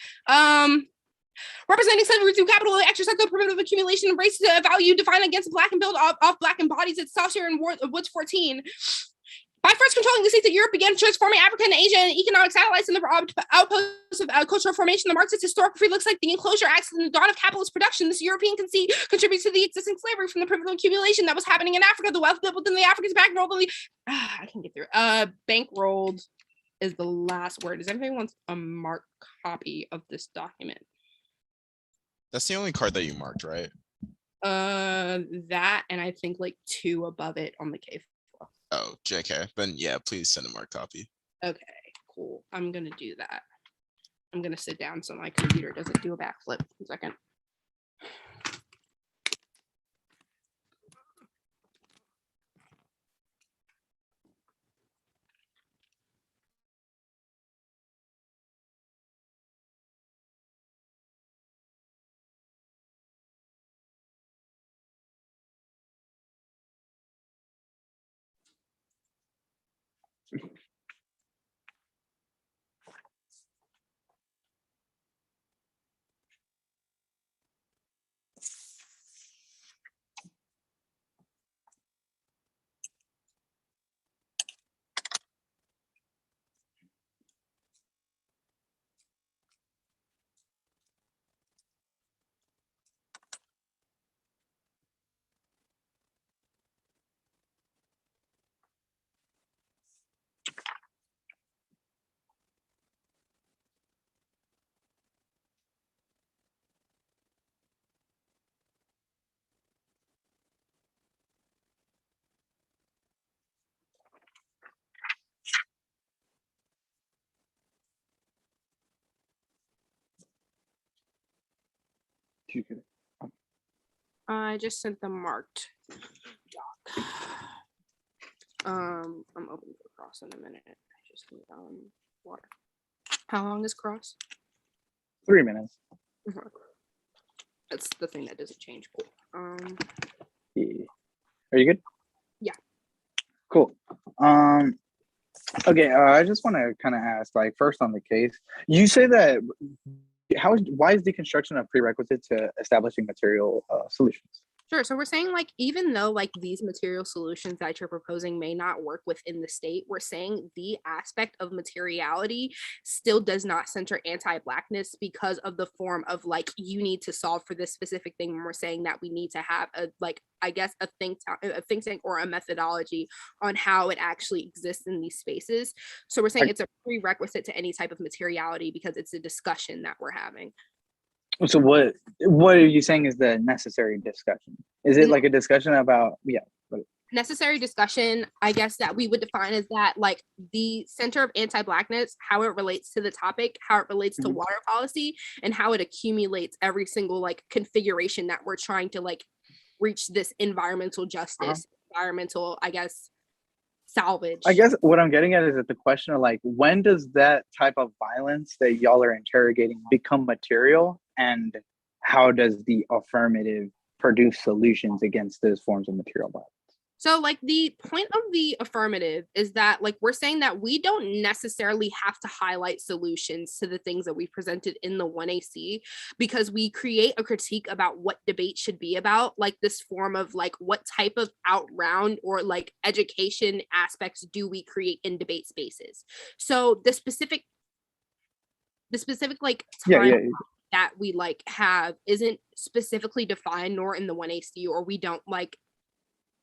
Representing slavery through capital, exercise the primitive accumulation, embrace the value defined against Black and build off Black embodies itself here in Woods 14. By first controlling the states of Europe, began transforming Africa and Asia and economic satellites in the outposts of cultural formation. The Marxist historiography looks like the enclosure acts in the dawn of capitalist production. This European conceit contributes to the existing slavery from the primitive accumulation that was happening in Africa. The wealth built within the Africans bankrolled. I can get through. Bankrolled is the last word. Does anybody want a marked copy of this document? That's the only card that you marked, right? That and I think like 2 above it on the K. Oh, JK. Then yeah, please send a marked copy. Okay, cool. I'm gonna do that. I'm gonna sit down so my computer doesn't do a backflip. 1 second. I just sent the marked doc. I'm opening the cross in a minute. I just need water. How long is cross? 3 minutes. That's the thing that doesn't change. Cool. Yeah. Are you good? Yeah. Cool. Okay. I just want to kind of ask, like, first on the case, you say that why is deconstruction a prerequisite to establishing material solutions? Sure. So we're saying, like, even though like these material solutions that you're proposing may not work within the state, we're saying the aspect of materiality still does not center anti-Blackness because of the form of like you need to solve for this specific thing. And we're saying that we need to have a a think tank or a methodology on how it actually exists in these spaces. So we're saying it's a prerequisite to any type of materiality because it's a discussion that we're having. So what are you saying is the necessary discussion? Is it like a discussion about necessary discussion, I guess, that we would define as that like the center of anti-Blackness, how it relates to the topic, how it relates to water policy, and how it accumulates every single like configuration that we're trying to like reach this environmental justice, environmental, I guess, salvage. I guess what I'm getting at is that the question of like, when does that type of violence that y'all are interrogating become material, and how does the affirmative produce solutions against those forms of material violence? So like the point of the affirmative is that like we're saying that we don't necessarily have to highlight solutions to the things that we presented in the 1AC because we create a critique about what debate should be about, like this form of like what type of out-round or like education aspects do we create in debate spaces. So the specific like time that we like have isn't specifically defined nor in the 1AC, or we don't like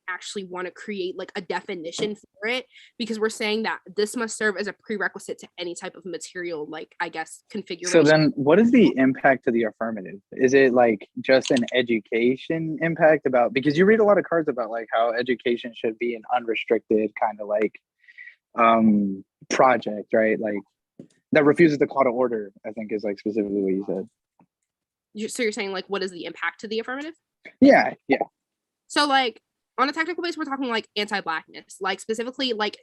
actually want to create like a definition for it because we're saying that this must serve as a prerequisite to any type of material, like I guess configuration. So then what is the impact to the affirmative? Is it like just an education impact about, because you read a lot of cards about like how education should be an unrestricted kind of like project, right? Like that refuses the call to order, I think is like specifically what you said. So you're saying like, what is the impact to the affirmative? Yeah. So like on a technical base, we're talking like anti-Blackness, like specifically like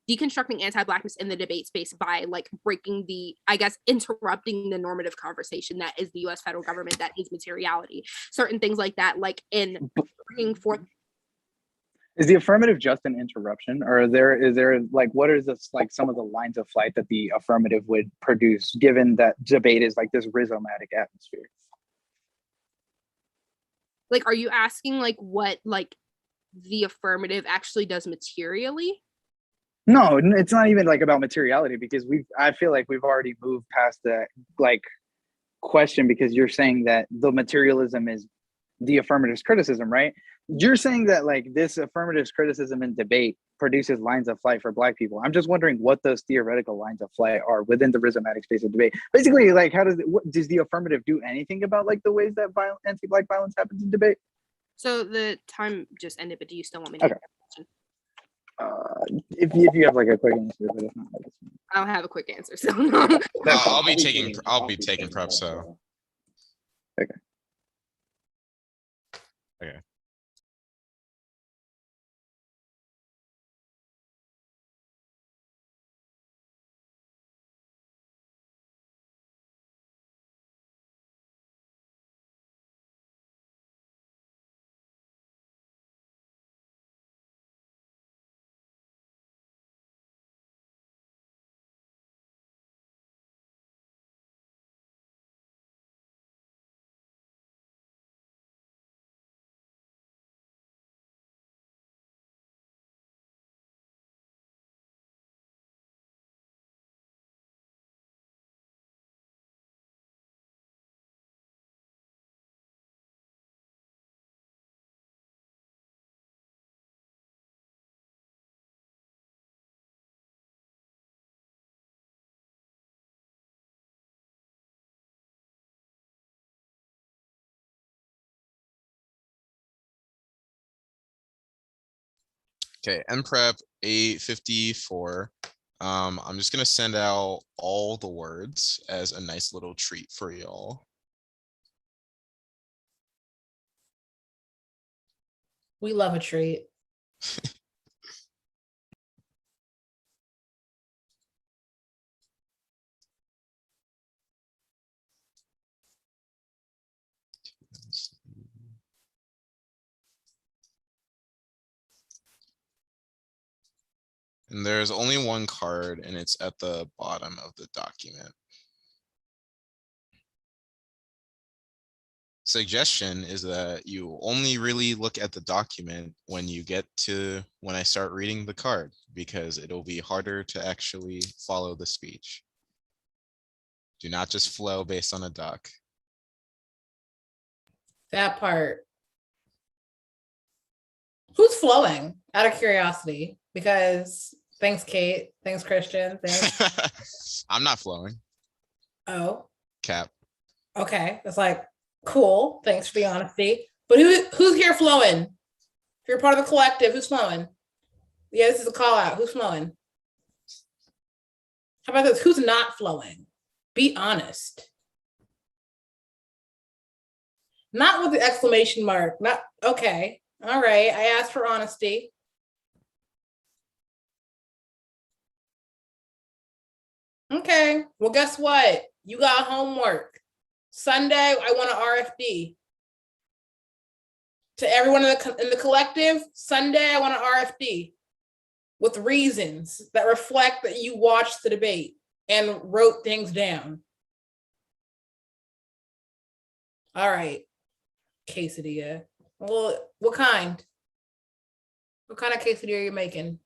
deconstructing anti-Blackness in the debate space by like breaking the, I guess, interrupting the normative conversation that is the US federal government, that is materiality, certain things like that, like in bringing forth. Is the affirmative just an interruption, or is there like, what is this, like some of the lines of flight that the affirmative would produce, given that debate is like this rhizomatic atmosphere? Like, are you asking like what like the affirmative actually does materially? No, it's not even like about materiality, because I feel like we've already moved past that like question, because you're saying that the materialism is the affirmative's criticism, right? You're saying that like this affirmative's criticism in debate produces lines of flight for Black people. I'm just wondering what those theoretical lines of flight are within the rhizomatic space of debate. Basically, like does the affirmative do anything about like the ways that anti-Black violence happens in debate? So the time just ended, but do you still want me to? Okay. If you have like a quick answer, but if not, I don't have a quick answer, so no. I'll be taking prep, so. Okay. Okay, MPrep 854. I'm just gonna send out all the words as a nice little treat for y'all. We love a treat. And there's only one card, and it's at the bottom of the document. Suggestion is that you only really look at the document when I start reading the card, because it'll be harder to actually follow the speech. Do not just flow based on a doc. That part. Who's flowing? Out of curiosity, because thanks, Kate. Thanks, Christian. Thanks. I'm not flowing. Oh. Cap. Okay. It's like, cool. Thanks for the honesty. But who's here flowing? If you're part of the collective, who's flowing? Yeah, this is a call out. Who's flowing? How about this? Who's not flowing? Be honest. Not with the exclamation mark. Not okay. All right. I asked for honesty. Okay. Well, guess what? You got homework. Sunday, I want an RFD. To everyone in the collective, Sunday, I want an RFD with reasons that reflect that you watched the debate and wrote things down. All right. Quesadilla. Well, what kind? What kind of quesadilla are you making?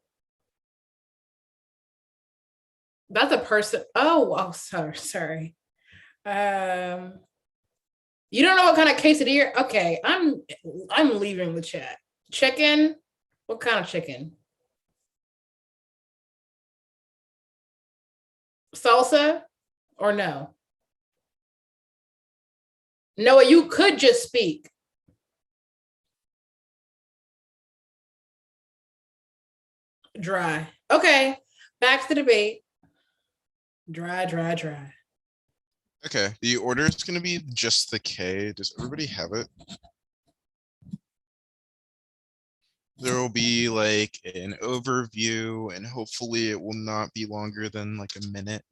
That's a person. Oh, sorry. You don't know what kind of quesadilla? Okay, I'm leaving the chat. Chicken? What kind of chicken? Salsa or no? Noah, you could just speak. Dry. Okay. Back to the debate. Dry. Okay, the order is going to be just the K. Does everybody have it? There will be like an overview, and hopefully it will not be longer than like a minute.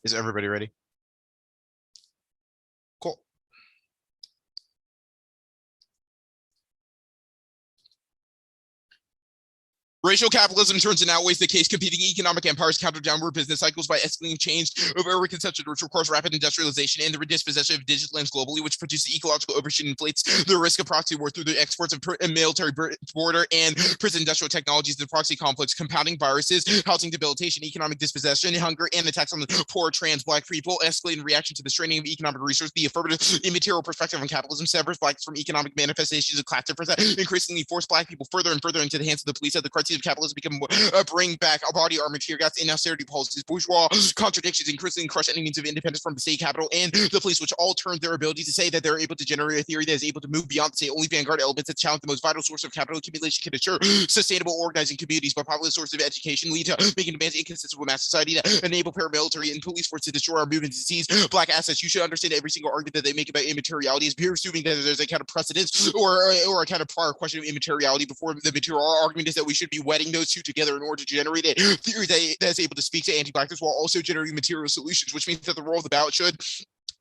Is everybody ready? Cool. Racial capitalism turns and outweighs the case competing economic empires counter downward business cycles by escalating change over overconsumption, which requires rapid industrialization and the redispossession of digital lands globally, which produces ecological overshoot and inflates the risk of proxy war through the exports of military border and prison industrial technologies. The proxy conflicts, compounding viruses, housing debilitation, economic dispossession, hunger, and attacks on the poor, trans, black people, escalate in reaction to the straining of economic resources. The affirmative immaterial perspective on capitalism severs blacks from economic manifestations of class difference that increasingly force black people further and further into the hands of the police as the crises of capitalism become bring back a body armor, tear gas, and austerity policies, bourgeois contradictions, increasingly crush any means of independence from the state capital and the police, which all turn their ability to say that they're able to generate a theory that is able to move beyond the say only vanguard elements that challenge the most vital source of capital accumulation, can assure sustainable organizing communities by popular source of education, lead to making demands inconsistent with mass society that enable paramilitary and police force to destroy our movement, to seize black assets. You should understand every single argument that they make about immateriality is pure assuming that there's a kind of precedence or a kind of prior question of immateriality before the material. Our argument is that we should be wedding those two together in order to generate a theory that is able to speak to anti-blackness while also generating material solutions, which means that the role of the ballot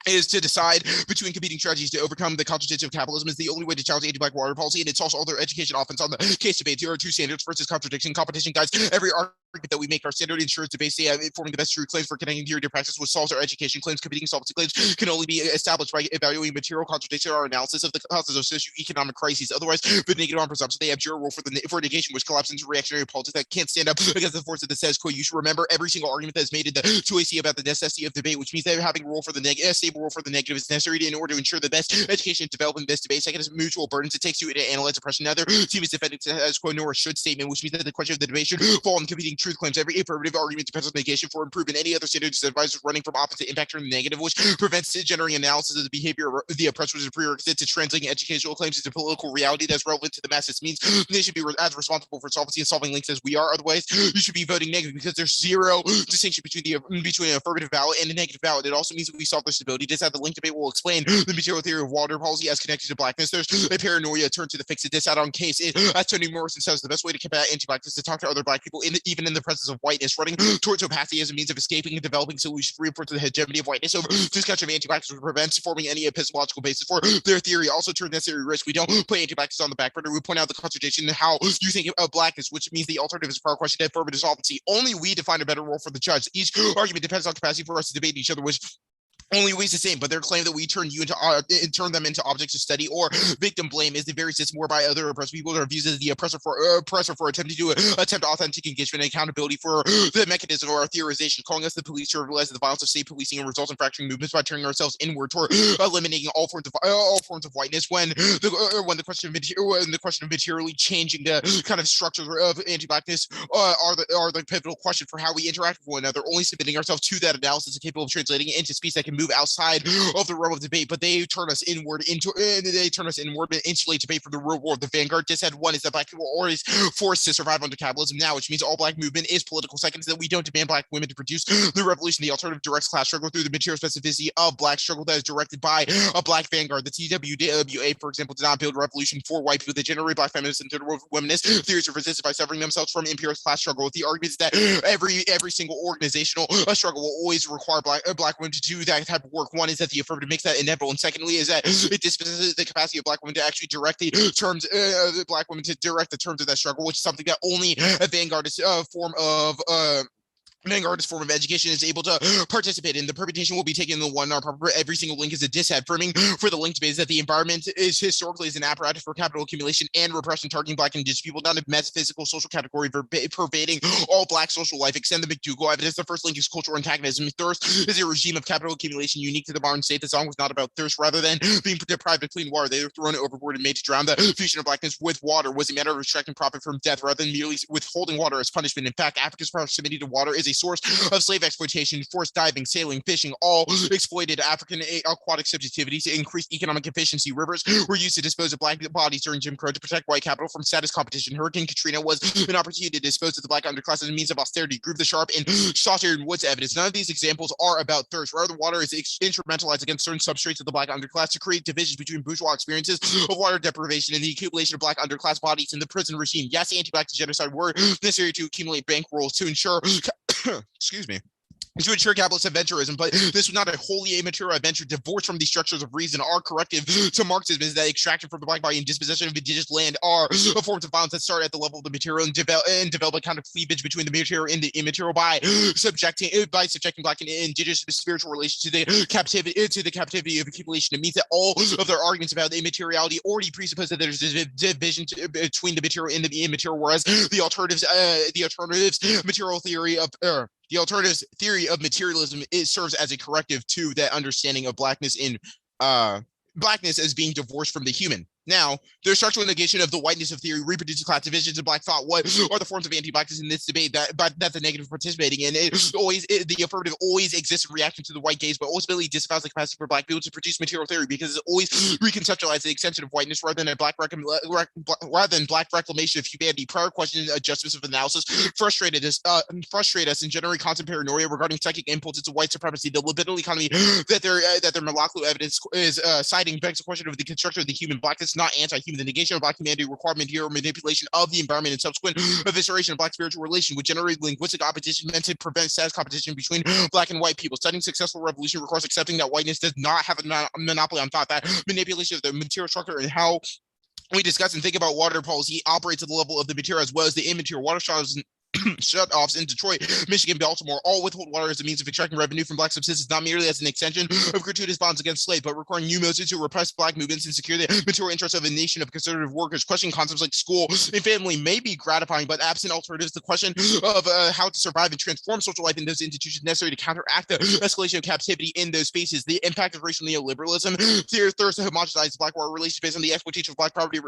is to decide between competing strategies to overcome the contradiction of capitalism is the only way to challenge anti-black water policy, and it solves all their education offense on the case debate. There are two standards versus contradiction. Competition guides every argument that we make. Our standard ensures to basically forming the best true claims for connecting theory to practice, which solves our education claims. Competing solvency claims can only be established by evaluating material contradiction or analysis of the causes of socioeconomic crises. Otherwise, the negative on presumption they have zero role for negation, which collapses into reactionary politics that can't stand up against the force of the status quo. You should remember every single argument that is made in the 2AC about the necessity of debate, which means that having a role for the stable role for the negative is necessary in order to ensure the best education developing this debate. Second is mutual burdens. It takes two to analyze oppression. Neither team is defending status quo nor should statement, which means that the question of the debate should fall on competing truth claims. Every affirmative argument depends on negation for improvement. Any other standard advises running from opposite impact or negative, which prevents generating analysis of the behavior of the oppressed, which is a prerequisite to translating educational claims into political reality that's relevant to the masses. Means they should be as responsible for solvency and solving links as we are. Otherwise, you should be voting negative because there's zero distinction between an affirmative ballot and a negative ballot. It also means that we solve the stability. Just that the link debate will explain the material theory of water policy as connected to blackness. There's a paranoia turn to the fix it this out on case. As Toni Morrison says, the best way to combat anti-blackness is to talk to other black people, even in the presence of whiteness. Running towards opacity as a means of escaping and developing solutions reinforce the hegemony of whiteness over discussion of anti-blackness, which prevents forming any epistemological basis for their theory. Also turns necessary risk. We don't put anti-blackness on the back burner. We point out the contradiction in how you think of blackness, which means the alternative is a prior question to affirmative solvency. Only we define a better role for the judge. Each argument depends on capacity for us to debate each other, which only ways the same, but their claim that we turn them into objects of study or victim blame is the very system whereby other oppressed people are viewed as the oppressor for attempting to attempt authentic engagement and accountability for the mechanism or our theorization, calling us the police to realize that the violence of state policing and results in fracturing movements by turning ourselves inward toward eliminating all forms of whiteness. When the question of materially changing the kind of structure of anti-blackness are the pivotal question for how we interact with one another. Only submitting ourselves to that analysis is capable of translating it into speech that can move outside of the realm of debate, but they turn us inward and insulate debate from the real world. The vanguard disad one is that black people are always forced to survive under capitalism now, which means all black movement is political. Second is that we don't demand black women to produce the revolution. The alternative directs class struggle through the material specificity of black struggle that is directed by a black vanguard. The TWWA, for example, did not build a revolution for white people. They generate black feminists and womanist theories are resisted by severing themselves from imperialist class struggle. The argument is that every single organizational struggle will always require black women to do that type of work. One is that the affirmative makes that inevitable, and secondly is that it dispossesses the capacity of black women to actually direct the terms of that struggle, which is something that only a vanguardist form of education is able to participate in. The permutation will be taken in the one proper. Every single link is a disaffirming for the link debate is that the environment is historically an apparatus for capital accumulation and repression targeting black and indigenous people, not a metaphysical social category pervading all black social life. Extend the McDougall evidence. The first link is cultural antagonism. Thirst is a regime of capital accumulation unique to the modern state. The song was not about thirst. Rather than being deprived of clean water, they were thrown overboard and made to drown. The fusion of blackness with water was a matter of extracting profit from death rather than merely withholding water as punishment. In fact, Africa's proximity to water is a source of slave exploitation, forced diving, sailing, fishing, all exploited African aquatic subjectivity to increase economic efficiency. Rivers were used to dispose of black bodies during Jim Crow to protect white capital from status competition. Hurricane Katrina was an opportunity to dispose of the black underclass as a means of austerity. Groove the Sharp and Sauter Woods evidence. None of these examples are about thirst. Rather, water is instrumentalized against certain substrates of the black underclass to create divisions between bourgeois experiences of water deprivation and the accumulation of black underclass bodies in the prison regime. Yes, anti-black genocide were necessary to accumulate bankrolls to ensure excuse me, to ensure capitalist adventurism, but this was not a wholly immaterial adventure divorced from the structures of reason. Our corrective to Marxism is that extraction from the black body and dispossession of indigenous land are forms of violence that start at the level of the material and develop a kind of cleavage between the material and the immaterial by subjecting black and indigenous spiritual relations to the captivity of accumulation. It means that all of their arguments about the immateriality already presuppose that there's a division between the material and the immaterial, whereas the alternatives material theory of the alternatives theory of materialism, it serves as a corrective to that understanding of blackness in blackness as being divorced from the human. Now, their structural negation of the whiteness of theory reproduces class divisions and black thought. What are the forms of anti-blackness in this debate that the negative participating in? The affirmative always exists in reaction to the white gaze, but ultimately disavows the capacity for black people to produce material theory because it always reconceptualizes the extension of whiteness rather than black reclamation of humanity. Prior questions and adjustments of analysis frustrate us and generate constant paranoia regarding psychic impulses of white supremacy. The libidinal economy that their Malaklu evidence is citing begs the question of the construction of the human. Blackness not anti-human. The negation of black humanity required material manipulation of the environment and subsequent evisceration of black spiritual relation would generate linguistic opposition meant to prevent status competition between black and white people. Studying successful revolution requires accepting that whiteness does not have a monopoly on thought, that manipulation of the material structure and how we discuss and think about water policy operates at the level of the material as well as the immaterial. Water shut-offs in Detroit, Michigan, Baltimore, all withhold water as a means of extracting revenue from black subsistence, not merely as an extension of gratuitous bonds against slaves, but requiring new motives to repress black movements and secure the material interests of a nation of conservative workers. Questioning concepts like school and family may be gratifying, but absent alternatives, the question of how to survive and transform social life in those institutions necessary to counteract the escalation of captivity in those spaces. The impact of racial neoliberalism, thirst to homogenize black water relations based on the exploitation of black property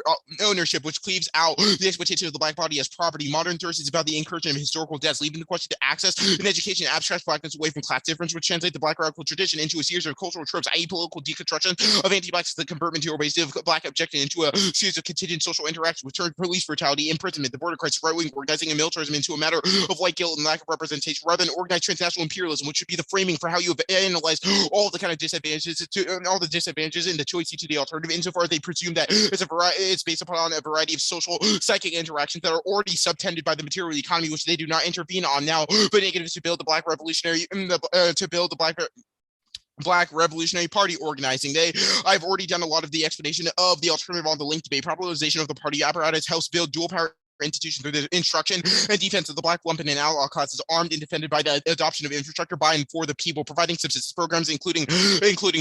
ownership, which cleaves out the exploitation of the black body as property. Modern thirst is about the incursion of historical debts, leaving the question to access and education and abstract blackness away from class difference, which translate the black radical tradition into a series of cultural tropes, i.e. political deconstruction of anti-blacks that convert material based of black objection into a series of contingent social interactions which turn police brutality, imprisonment, the border crisis, right-wing organizing, and militarism into a matter of white guilt and lack of representation, rather than organized transnational imperialism, which should be the framing for how you analyze all the kind of disadvantages in the choice to the alternative, insofar as they presume that it's based upon a variety of social psychic interactions that are already subtended by the material economy, which they do not intervene on now, but negative to build the black revolutionary Black Revolutionary Party organizing. I've already done a lot of the explanation of the alternative on the link debate. Popularization of the party apparatus helps build dual power institution through the instruction and defense of the black lumpen and outlaw classes, armed and defended by the adoption of infrastructure by and for the people, providing subsistence programs, including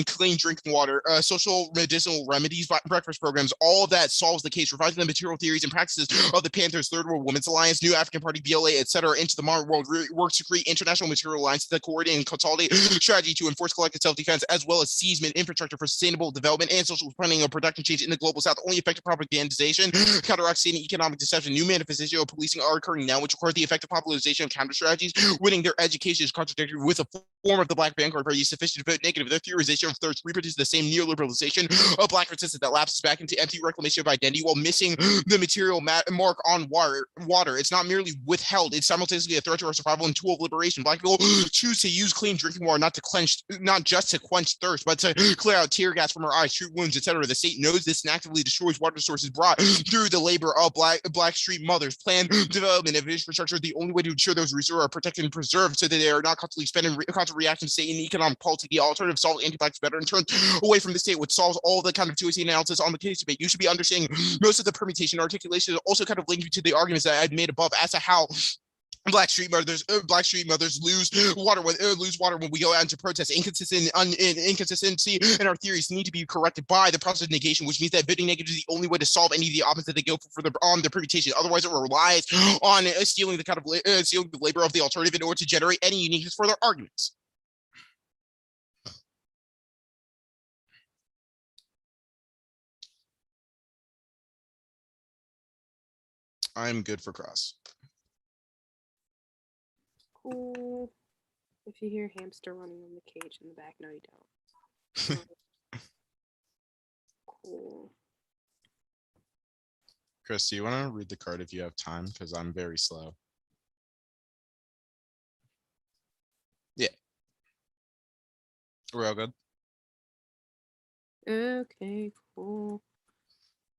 clean drinking water, social medicinal remedies, breakfast programs. All of that solves the case, revising the material theories and practices of the Panthers, Third World Women's Alliance, New African Party, BLA, etc. into the modern world. Works to create international material alliances that coordinate and consolidate strategy to enforce collective self-defense, as well as seizement infrastructure for sustainable development and social planning of production change in the global south. Only effective propagandization counteracts state and economic deception. New manifestation of policing are occurring now, which require the effective popularization of counter strategies. Winning their education is contradictory with a form of the Black Vanguard Party sufficient to vote negative. Their theorization of thirst reproduces the same neoliberalization of Black resistance that lapses back into empty reclamation of identity while missing the material mark on water. It's not merely withheld; it's simultaneously a threat to our survival and tool of liberation. Black people choose to use clean drinking water not just to quench thirst, but to clear out tear gas from our eyes, treat wounds, etc. The state knows this and actively destroys water sources brought through the labor of Black street mothers. Plan development of infrastructure is the only way to ensure those resources are protected and preserved so that they are not constantly spent in constant reaction to state and economic policy. The alternative solves anti-blacks better and turns away from the state, which solves all the kind of 2AC analysis on the case debate. You should be understanding most of the permutation articulation is also kind of linked to the arguments that I've made above as to how Black street mothers lose water when we go out into protest. Inconsistency in our theories need to be corrected by the process of negation, which means that voting negative is the only way to solve any of the options that they go for on the permutation. Otherwise, it relies on stealing the labor of the alternative in order to generate any uniqueness for their arguments. I'm good for cross. Cool. If you hear hamster running in the cage in the back, no, you don't. Cool. Chris, do you want to read the card if you have time? Because I'm very slow. Yeah. We're all good. Okay, cool.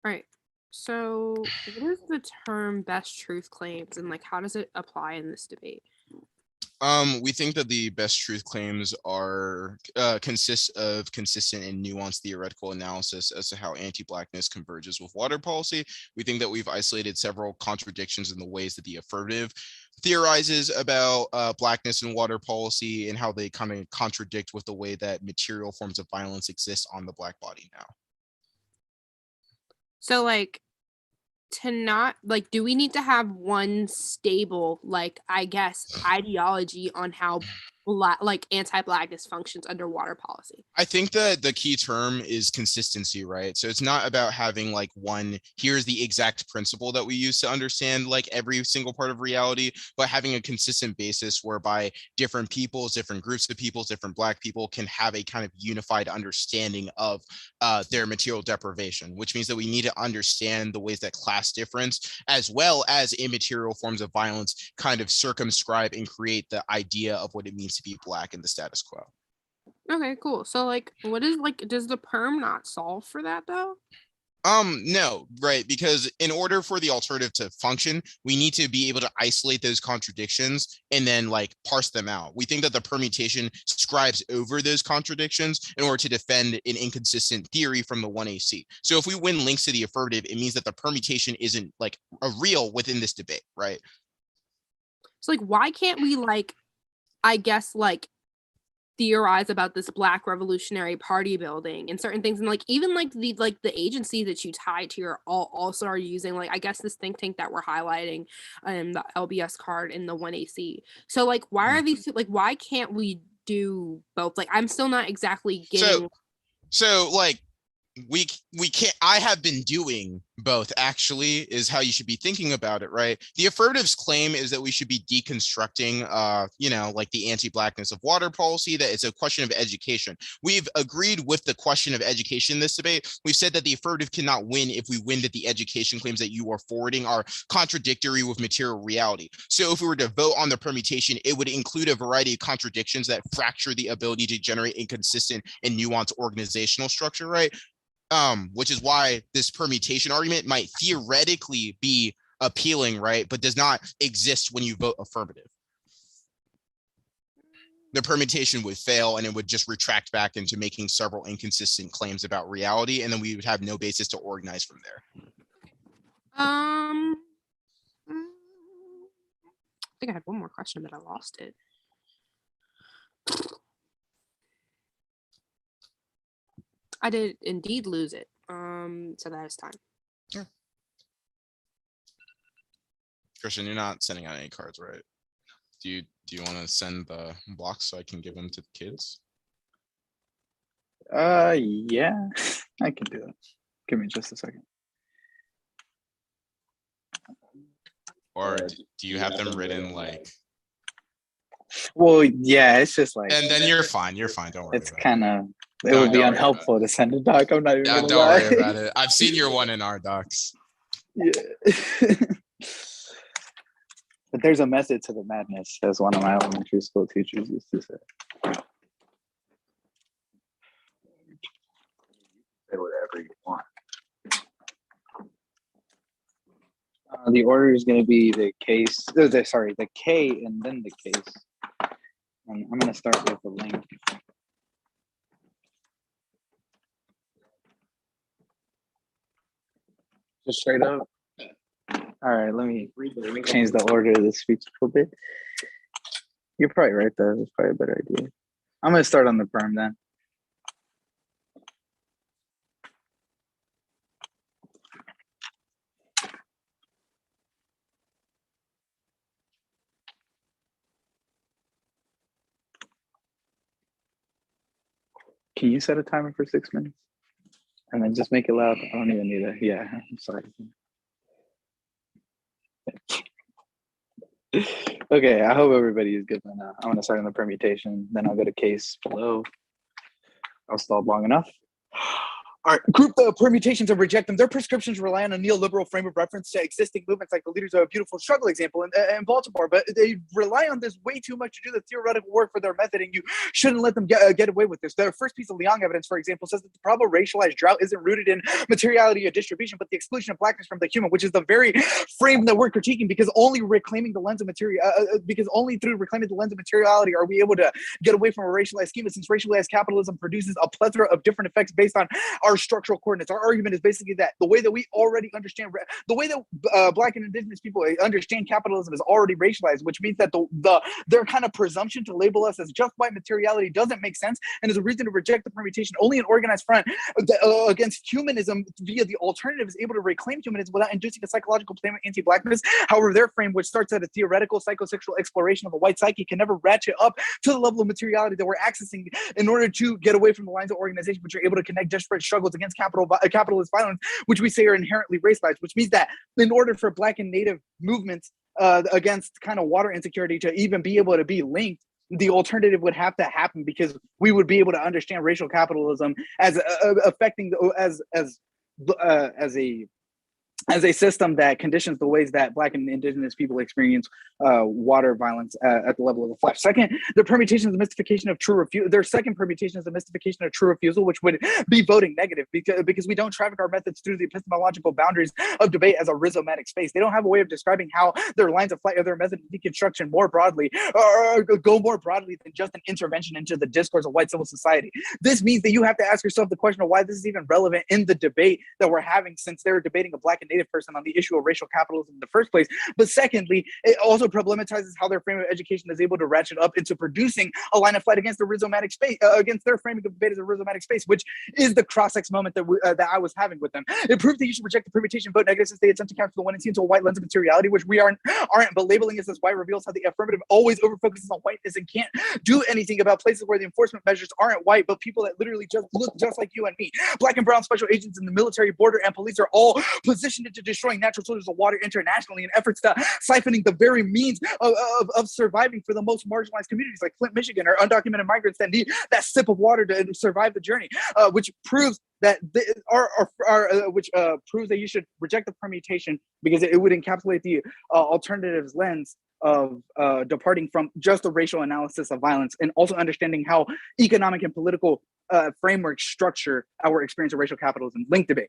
All right. So, what is the term best truth claims, and like, how does it apply in this debate? We think that the best truth claims are consist of consistent and nuanced theoretical analysis as to how anti-Blackness converges with water policy. We think that we've isolated several contradictions in the ways that the affirmative theorizes about Blackness and water policy and how they kind of contradict with the way that material forms of violence exist on the Black body now. So, like, to not like, do we need to have one stable, like, I guess, ideology on how like anti-Blackness functions under water policy? I think that the key term is consistency, right? So it's not about having like one, here's the exact principle that we use to understand like every single part of reality, but having a consistent basis whereby different peoples, different groups of peoples, different Black people can have a kind of unified understanding of their material deprivation, which means that we need to understand the ways that class difference, as well as immaterial forms of violence, kind of circumscribe and create the idea of what it means to be Black in the status quo. Okay, cool. So, like, what is, like, does the perm not solve for that though? No, right, because in order for the alternative to function, we need to be able to isolate those contradictions and then like parse them out. We think that the permutation scribes over those contradictions in order to defend an inconsistent theory from the 1AC. So if we win links to the affirmative, it means that the permutation isn't like a real within this debate, right? So, like, why can't we, like, I guess, like, theorize about this Black Revolutionary Party building and certain things, and like even like the agency that you tie to your also are using, like, I guess, this think tank that we're highlighting the LBS card in the 1AC. So, like, why are these, like, why can't we do both? Like, I'm still not exactly getting. So like we can't, I have been doing both, actually, is how you should be thinking about it, right? The affirmative's claim is that we should be deconstructing like the anti-Blackness of water policy, that it's a question of education. We've agreed with the question of education in this debate. We've said that the affirmative cannot win if we win that the education claims that you are forwarding are contradictory with material reality. So if we were to vote on the permutation, it would include a variety of contradictions that fracture the ability to generate inconsistent and nuanced organizational structure, right? Which is why this permutation argument might theoretically be appealing, right? But does not exist when you vote affirmative. The permutation would fail and it would just retract back into making several inconsistent claims about reality, and then we would have no basis to organize from there. I think I had one more question, but I lost it. I did indeed lose it. So that is time. Yeah. Christian, you're not sending out any cards, right? Do you want to send the blocks so I can give them to the kids? Yeah, I can do that. Give me just a second. Or do you have them written like? Well, yeah, it's just like. And then you're fine. You're fine. Don't worry. It's kind of. It No, would be don't worry unhelpful to send a doc. I'm not even gonna don't lie. worry about it. I've seen your one in our docs. Yeah. But there's a method to the madness, as one of my elementary school teachers used to say. Say whatever you want. The order is going to be the case. The K and then the case. And I'm going to start with the link. Just straight up. All right, let me change the order of the speech a little bit. You're probably right, though. That's probably a better idea. I'm going to start on the perm then. Can you set a timer for 6 minutes? And then just make it loud. I don't even need it. Yeah, I'm sorry. Okay, I hope everybody is good now. I'm gonna start on the permutation, then I'll go to case below. I'll stall long enough. All right, group the permutations and reject them. Their prescriptions rely on a neoliberal frame of reference to existing movements like the Leaders of a Beautiful Struggle example in Baltimore, but they rely on this way too much to do the theoretical work for their method, and you shouldn't let them get away with this. Their first piece of Liang evidence, for example, says that the problem of racialized drought isn't rooted in materiality or distribution, but the exclusion of blackness from the human, which is the very frame that we're critiquing, because only reclaiming the lens of because only through reclaiming the lens of materiality are we able to get away from a racialized schema, since racialized capitalism produces a plethora of different effects based on our structural coordinates. Our argument is basically that the way that we already understand, the way that Black and Indigenous people understand capitalism is already racialized, which means that their kind of presumption to label us as just white materiality doesn't make sense, and is a reason to reject the permutation. Only an organized front against humanism via the alternative is able to reclaim humanism without inducing a psychological claim of anti-Blackness. However, their frame, which starts at a theoretical psychosexual exploration of the white psyche, can never ratchet up to the level of materiality that we're accessing in order to get away from the lines of organization, which are able to connect disparate struggles against capitalist violence, which we say are inherently racialized, which means that in order for Black and Native movements against kind of water insecurity to even be able to be linked, the alternative would have to happen, because we would be able to understand racial capitalism as affecting as a system that conditions the ways that Black and Indigenous people experience water violence at the level of the flesh. Second, the permutation is a mystification of true refusal. Their second permutation is a mystification of true refusal, which would be voting negative, because we don't traffic our methods through the epistemological boundaries of debate as a rhizomatic space. They don't have a way of describing how their lines of flight or their method of deconstruction more broadly, or go more broadly than just an intervention into the discourse of white civil society. This means that you have to ask yourself the question of why this is even relevant in the debate that we're having, since they're debating a Black and Native person on the issue of racial capitalism in the first place. But secondly, it also problematizes how their frame of education is able to ratchet up into producing a line of flight against the rhizomatic space, against their framing of debate as a rhizomatic space, which is the cross-sex moment that I was having with them. It proved that you should reject the permutation, vote negative, since they attempt to capture the one and see into a white lens of materiality, which we aren't, but labeling us as white reveals how the affirmative always overfocuses on whiteness and can't do anything about places where the enforcement measures aren't white, but people that literally just look just like you and me. Black and brown special agents in the military, border, and police are all positioned into destroying natural sources of water internationally in efforts to siphoning the very means of surviving for the most marginalized communities like Flint, Michigan, or undocumented migrants that need that sip of water to survive the journey, which proves that proves that you should reject the permutation, because it would encapsulate the alternatives lens of departing from just the racial analysis of violence, and also understanding how economic and political frameworks structure our experience of racial capitalism. Link debate.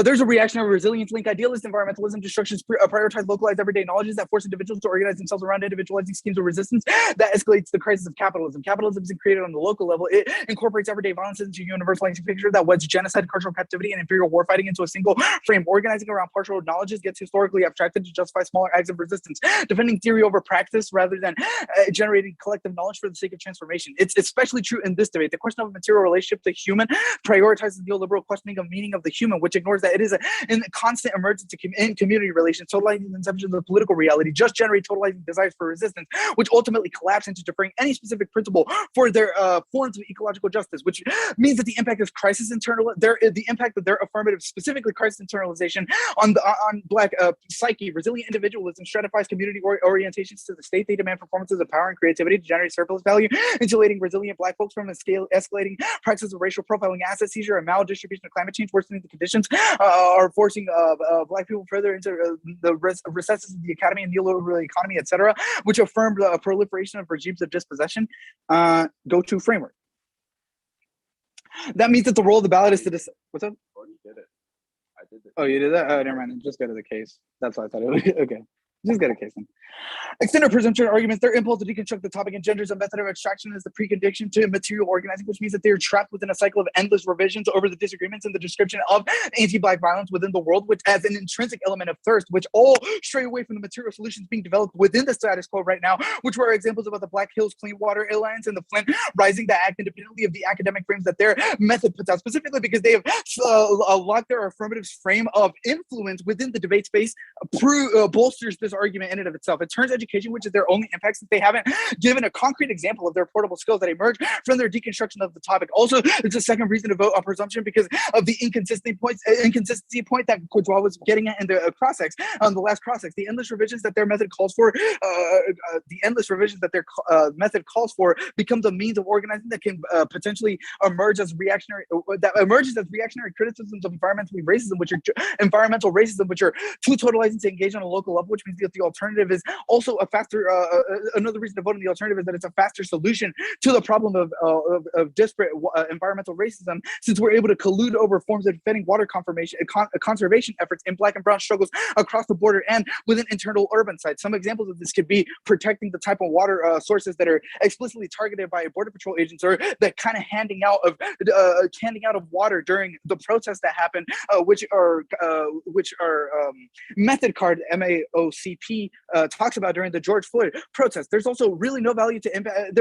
There's a reactionary resilience link. Idealist environmentalism destructions prioritize localized everyday knowledges that force individuals to organize themselves around individualizing schemes of resistance that escalates the crisis of capitalism. Capitalism isn't created on the local level. It incorporates everyday violence into a universalizing picture that weds genocide, cultural captivity, and imperial warfighting into a single frame. Organizing around partial knowledges gets historically abstracted to justify smaller acts of resistance. Defending theory over practice rather than generating collective knowledge for the sake of transformation. It's especially true in this debate. The question of a material relationship to human prioritizes the neoliberal questioning of meaning of the human, which ignores that it is a constant emergence in community relations. Totalizing the inception of the political reality just generate totalizing desires for resistance, which ultimately collapse into deferring any specific principle for their forms of ecological justice, which means that the impact is crisis the impact of their affirmative, specifically crisis internalization on Black psyche, resilient individualism stratifies community orientations to the state. They demand performances of power and creativity to generate surplus value, insulating resilient Black folks from escalating practices of racial profiling, asset seizure, and maldistribution of climate change, worsening the conditions are forcing Black people further into the recesses of the academy and neoliberal economy, etc., which affirmed the proliferation of regimes of dispossession. Go-to framework. That means that the role of the ballot is to decide. What's up? Oh, you did it. I did it. Oh, you did that? Oh, never mind. Just go to the case. That's why I thought it was okay. Just get a case then. Extended presumption arguments. Their impulse to deconstruct the topic engenders a method of abstraction as the precondition to material organizing, which means that they are trapped within a cycle of endless revisions over the disagreements and the description of anti-Black violence within the world, which as an intrinsic element of thirst, which all stray away from the material solutions being developed within the status quo right now, which were examples about the Black Hills Clean Water Alliance and the Flint Rising that act independently of the academic frames that their method puts out, specifically because they have locked their affirmative frame of influence within the debate space, bolsters this argument in and of itself. itself. It turns education, which is their only impact since they haven't given a concrete example of their portable skills that emerge from their deconstruction of the topic. Also, it's a second reason to vote on presumption because of the inconsistency point that Kwudjwa was getting at in the cross-ex, the last cross-ex. The endless revisions that their method calls for, becomes a means of organizing that can potentially emerge as reactionary, that emerges as reactionary criticisms of environmental racism, which are too totalizing to engage on a local level, which means that the alternative is also a faster, another reason to vote on the alternative is that it's a faster solution to the problem of disparate environmental racism, since we're able to collude over forms of defending water conservation efforts in Black and brown struggles across the border and within internal urban sites. Some examples of this could be protecting the type of water sources that are explicitly targeted by border patrol agents, or the kind of handing out of water during the protests that happen, which are method card MAOCP talks about during the George Floyd protest. There's also really no value to impact.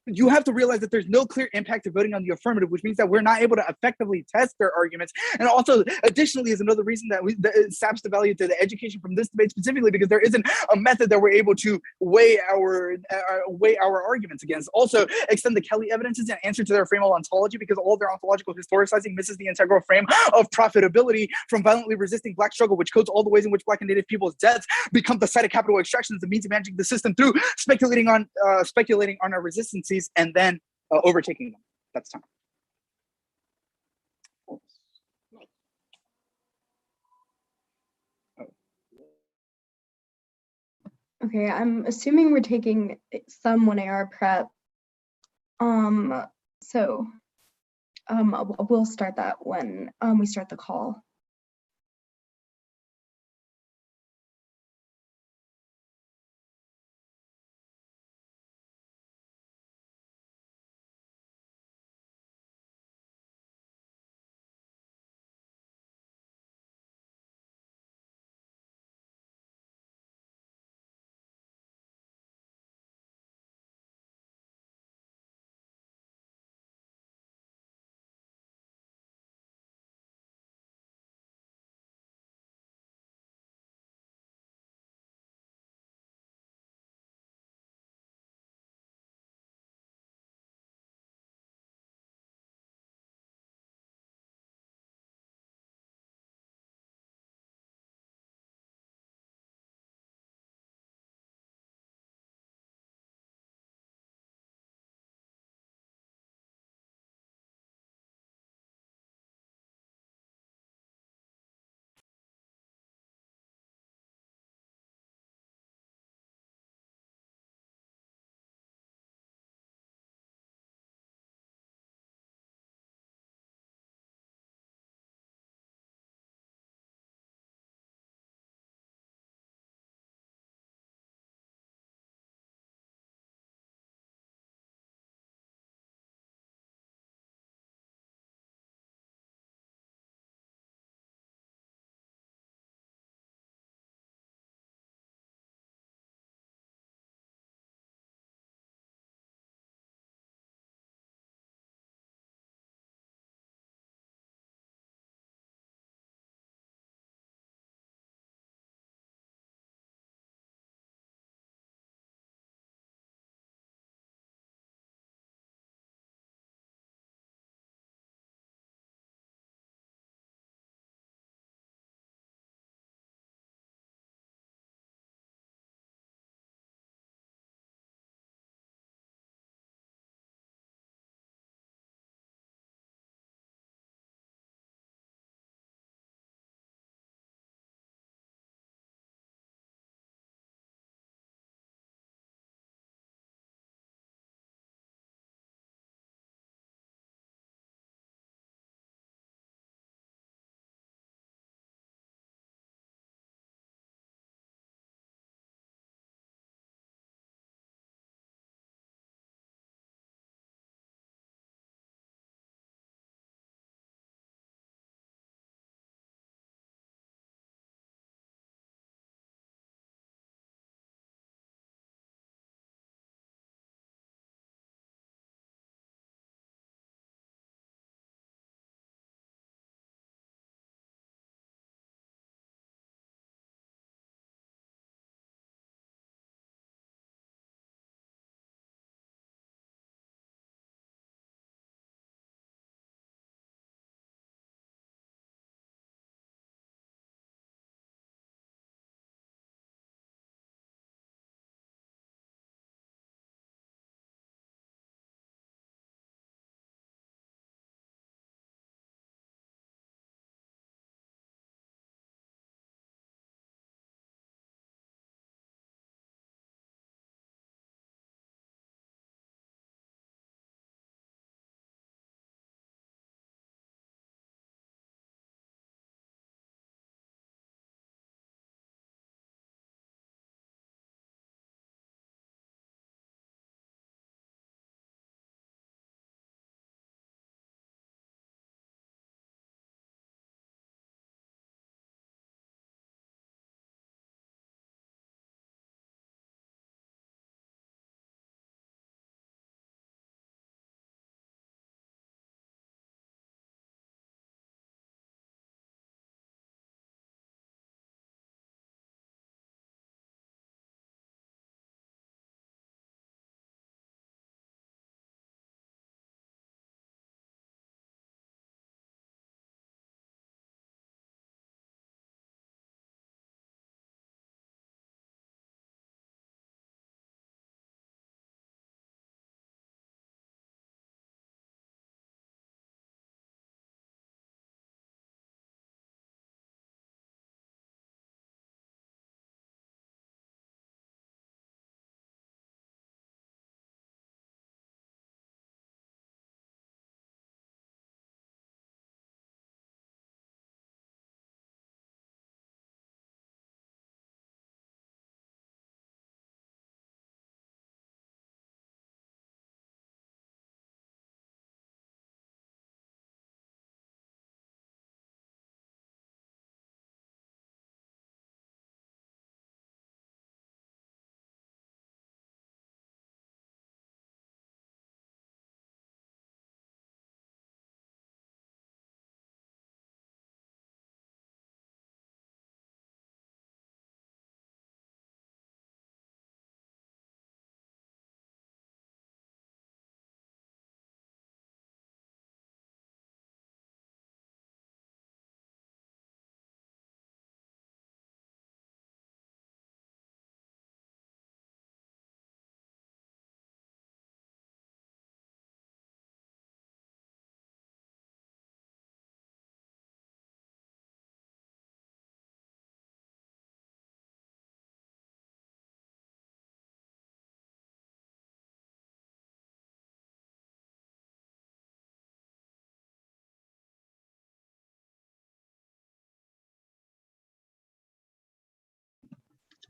You have to realize that there's no clear impact to voting on the affirmative, which means that we're not able to effectively test their arguments. And also, additionally, is another reason that it saps the value to the education from this debate specifically, because there isn't a method that we're able to weigh our arguments against. Also, extend the Kelly evidences in answer to their frame of ontology, because all of their ontological historicizing misses the integral frame of profitability from violently resisting Black struggle, which codes all the ways in which Black and Native people's deaths become the site of capital extraction as a means of managing the system through speculating on our resistances and then overtaking them. That's time. Okay, I'm assuming we're taking some 1AR prep. We'll start that when we start the call.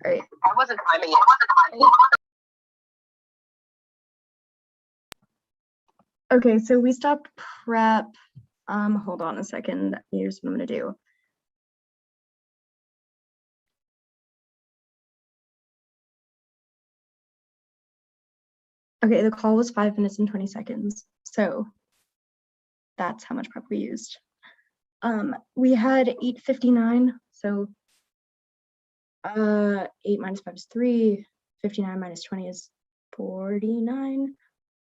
All right. I wasn't timing it. Okay, so we stopped prep. Hold on a second. Here's what I'm gonna do. Okay, the call was 5 minutes and 20 seconds. So that's how much prep we used. We had 8:59, so 8 minus 5 is 3, 59 minus 20 is 49,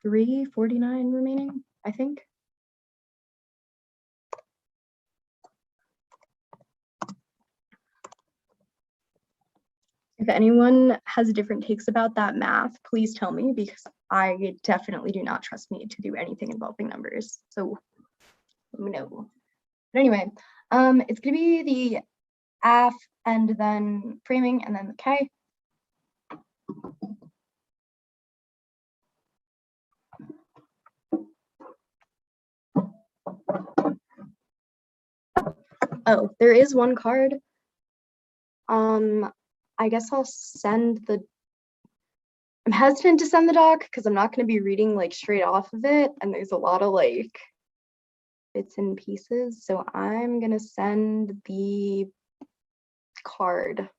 49 remaining, I think. If anyone has different takes about that math, please tell me, because I definitely do not trust me to do anything involving numbers. So let me know. But anyway, it's gonna be the F and then framing and then the K. Oh, there is one card. I guess I'll send the, I'm hesitant to send the doc because I'm not going to be reading like straight off of it, and there's a lot of like bits and pieces, so I'm going to send the card.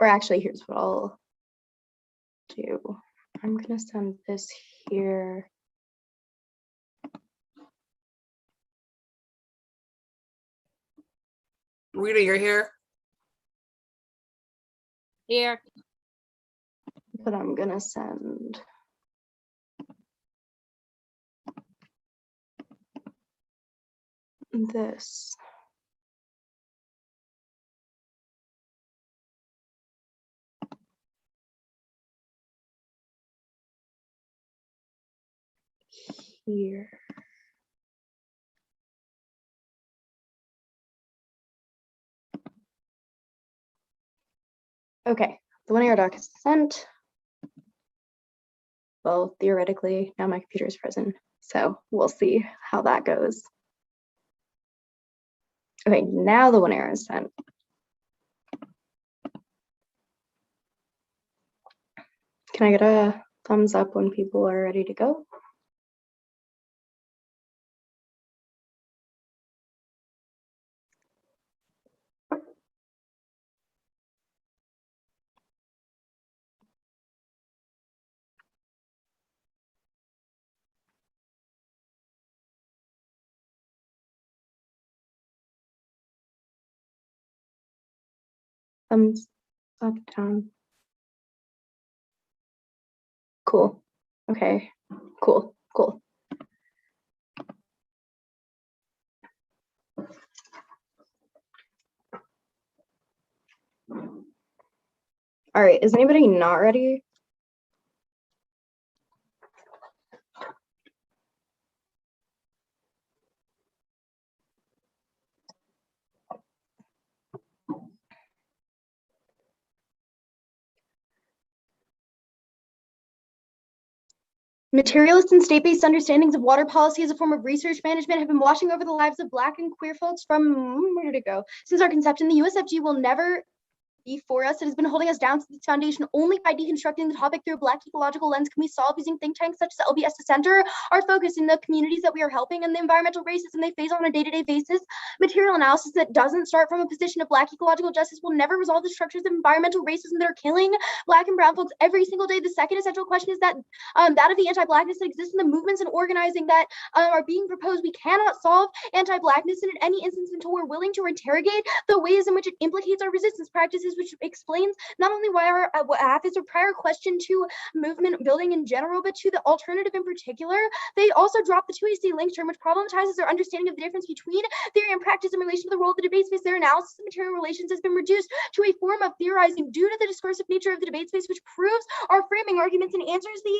Or actually, here's what I'll do. I'm gonna send this here. Rita, you're here. Here. But I'm gonna send this. Here. Okay, the 1 AR doc is sent. Well, theoretically, now my computer is frozen, so we'll see how that goes. Okay, now the 1 AR is sent. Can I get a thumbs up when people are ready to go? Thumbs up, down. Cool. Okay, cool, cool. All right, is anybody not ready? Materialist and state-based understandings of water policy as a form of research management have been washing over the lives of Black and queer folks from, where did it go? Since our conception, the USFG will never be for us. It has been holding us down to this foundation. Only by deconstructing the topic through a Black ecological lens can we solve, using think tanks such as LBS to center our focus in the communities that we are helping and the environmental racism they face on a day-to-day basis. Material analysis that doesn't start from a position of Black ecological justice will never resolve the structures of environmental racism that are killing Black and brown folks every single day. The second essential question is that that of the anti-Blackness that exists in the movements and organizing that are being proposed. We cannot solve anti-Blackness in any instance until we're willing to interrogate the ways in which it implicates our resistance practices, analysis, which explains not only why our AF is a prior question to movement building in general, but to the alternative in particular. They also drop the 2AC link term, which problematizes our understanding of the difference between theory and practice in relation to the role of the debate space. Their analysis of material relations has been reduced to a form of theorizing due to the discursive nature of the debate space, which proves our framing arguments and answers the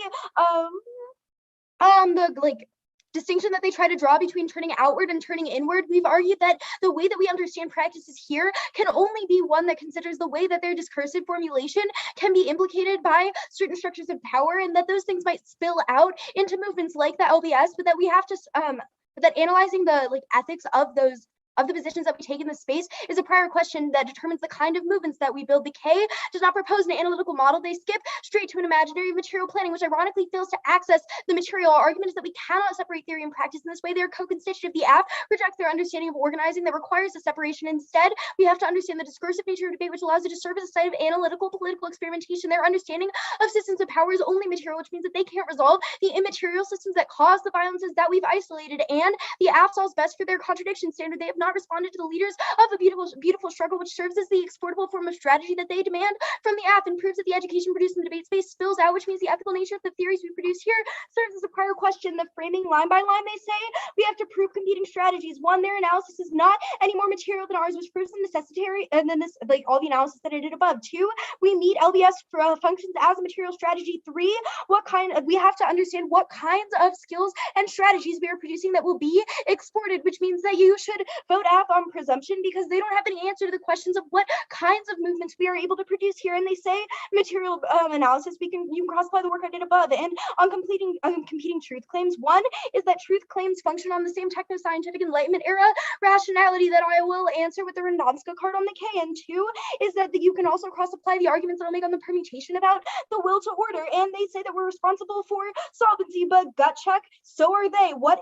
distinction that they try to draw between turning outward and turning inward. We've argued that the way that we understand practices here can only be one that considers the way that their discursive formulation can be implicated by certain structures of power, and that those things might spill out into movements like the LBS, but that we have to that analyzing the ethics of the positions that we take in the space is a prior question that determines the kind of movements that we build. The K does not propose an analytical model. They skip straight to an imaginary material planning, which ironically fails to access the material. Our argument is that we cannot separate theory and practice in this way. They're co-constitutive. The app rejects their understanding of organizing that requires a separation. Instead, we have to understand the discursive nature of debate, which allows it to serve as a site of analytical political experimentation. Their understanding of systems of power is only material, which means that they can't resolve the immaterial systems that cause the violences that we've isolated. And the app solves best for their contradiction standard. They have not responded to the leaders of a beautiful struggle, which serves as the exportable form of strategy that they demand from the app, and proves that the education produced in the debate space spills out, which means the ethical nature of the theories we produce here serves as a prior question. The framing line by line, they say we have to prove competing strategies. One, their analysis is not any more material than ours, which proves the necessary, and then this all the analysis that I did above. Two, we meet LBS functions as a material strategy. Three, we have to understand what kinds of skills and strategies we are producing that will be exported, which means that you should vote app on presumption, because they don't have any answer to the questions of what kinds of movements we are able to produce here. And they say material analysis, you can cross-apply the work I did above. And on competing truth claims, one is that truth claims function on the same techno-scientific Enlightenment era rationality that I will answer with the Randonska card on the K. And two is that you can also cross-apply the arguments that I'll make on the permutation about the will to order. And they say that we're responsible for solvency, but gut check, so are they. What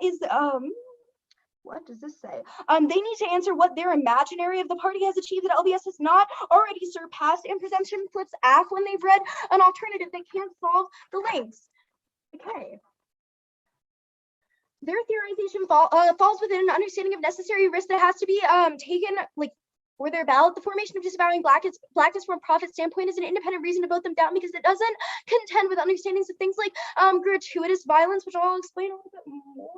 does this say? They need to answer what their imaginary of the party has achieved that LBS has not already surpassed, and presumption flips AF when they've read an alternative that can't solve the links. Okay. Their theorization falls within an understanding of necessary risk that has to be taken for their ballot. The formation of disavowing blackness from a profit standpoint is an independent reason to vote them down, because it doesn't contend with understandings of things like gratuitous violence, which I'll explain a little bit more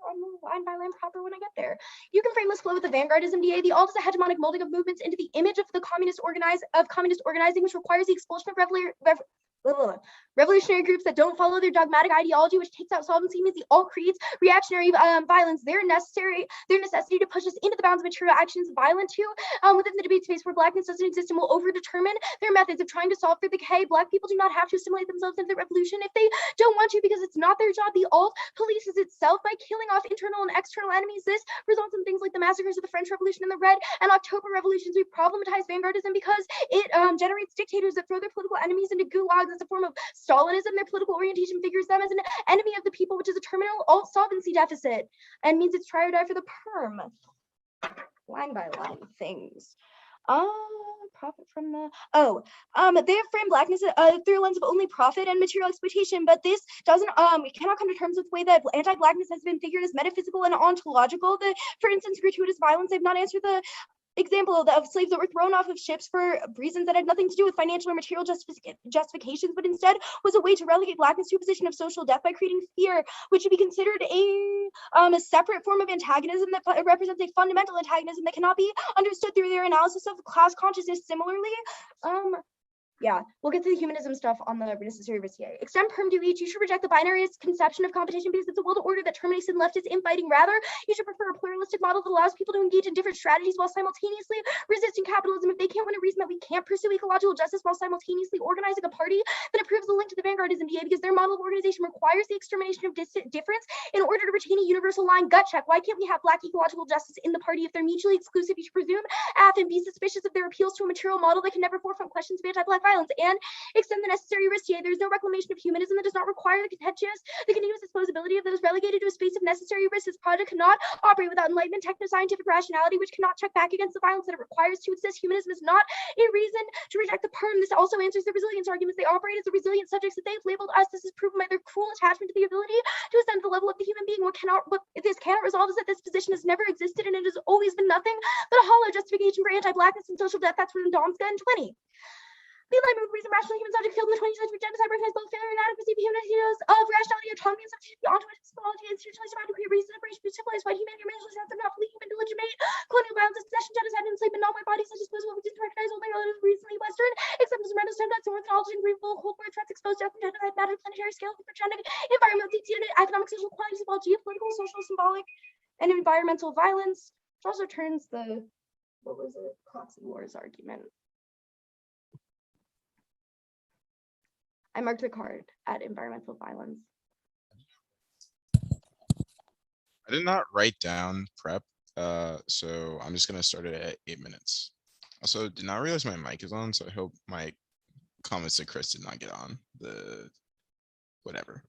on the line by line proper when I get there. You can frame this flow with the vanguardism DA. The alt is a hegemonic molding of movements into the image of the communist organizing, which requires the expulsion of revolutionary groups that don't follow their dogmatic ideology, which takes out solvency, means the alt creates reactionary violence. Their necessity to push us into the bounds of material actions violent to within the debate space where blackness doesn't exist, and will overdetermine their methods of trying to solve for the K. Black people do not have to assimilate themselves into the revolution if they don't want to, because it's not their job. The alt polices itself by killing off internal and external enemies. This results in things like the massacres of the French Revolution and the Red and October revolutions. We problematize vanguardism because it generates dictators that throw their political enemies into gulags as a form of Stalinism. Their political orientation figures them as an enemy of the people, which is a terminal alt solvency deficit and means it's try or die for the perm. Line by line things. Profit from the they have framed blackness through a lens of only profit and material exploitation, but this doesn't we cannot come to terms with the way that anti-blackness has been figured as metaphysical and ontological. For instance, gratuitous violence, they've not answered the example of slaves that were thrown off of ships for reasons that had nothing to do with financial or material justifications, but instead was a way to relegate blackness to a position of social death by creating fear, which should be considered a separate form of antagonism that represents a fundamental antagonism that cannot be understood through their analysis of class consciousness. Similarly, yeah, we'll get to the humanism stuff on the necessary risk. Extend perm to each. You should reject the binary conception of competition because it's a will to order that terminates in leftist infighting. Rather, you should prefer a pluralistic model that allows people to engage in different strategies while simultaneously resisting capitalism. If they can't win a reason that we can't pursue ecological justice while simultaneously organizing a party, then it proves the link to the vanguardism DA, because their model of organization requires the extermination of difference in order to retain a universal line. Gut check. Why can't we have black ecological justice in the party if they're mutually exclusive? You should presume and be suspicious of their appeals to a material model that can never forefront questions of anti-black violence, and extend the necessary risk. There is no reclamation of humanism that does not require the continuous disposability of those relegated to a space of necessary risk. This project cannot operate without enlightenment, techno-scientific rationality, which cannot check back against the violence that it requires to exist. Humanism is not a reason to reject the perm. This also answers the resilience arguments. They operate as the resilient subjects that they've labeled us. This is proven by their cruel attachment to the ability to ascend to the level of the human being. What this cannot resolve is that this position has never existed, and it has always been nothing but a hollow justification for anti-blackness and social death. That's from Domska in 20. The enlightenment reason rational human subject killed in the 20th century genocide recognized both failure and inadequacy of human ideas of rationality, autonomy, and substitution onto its psychology, institutionalized survived to create reason, separation, civilized white humanity, racial strength, and not human to legitimate colonial violence, possession, genocide, and enslavement, non-white bodies such as those what we didn't recognize only relative recently Western, except as horrendous attempts, orthodoxy, and grievable Cold War threats exposed death from genocide, matter, planetary scale, hypergenic, environmental, deep-seated, economic, social qualities of all geopolitical, social, symbolic, and environmental violence, which also turns the, what was it, proxy wars argument. I marked the card at environmental violence. I did not write down prep, so I'm just gonna start it at 8 minutes. Also, did not realize my mic is on, so I hope my comments to Chris did not get on the whatever.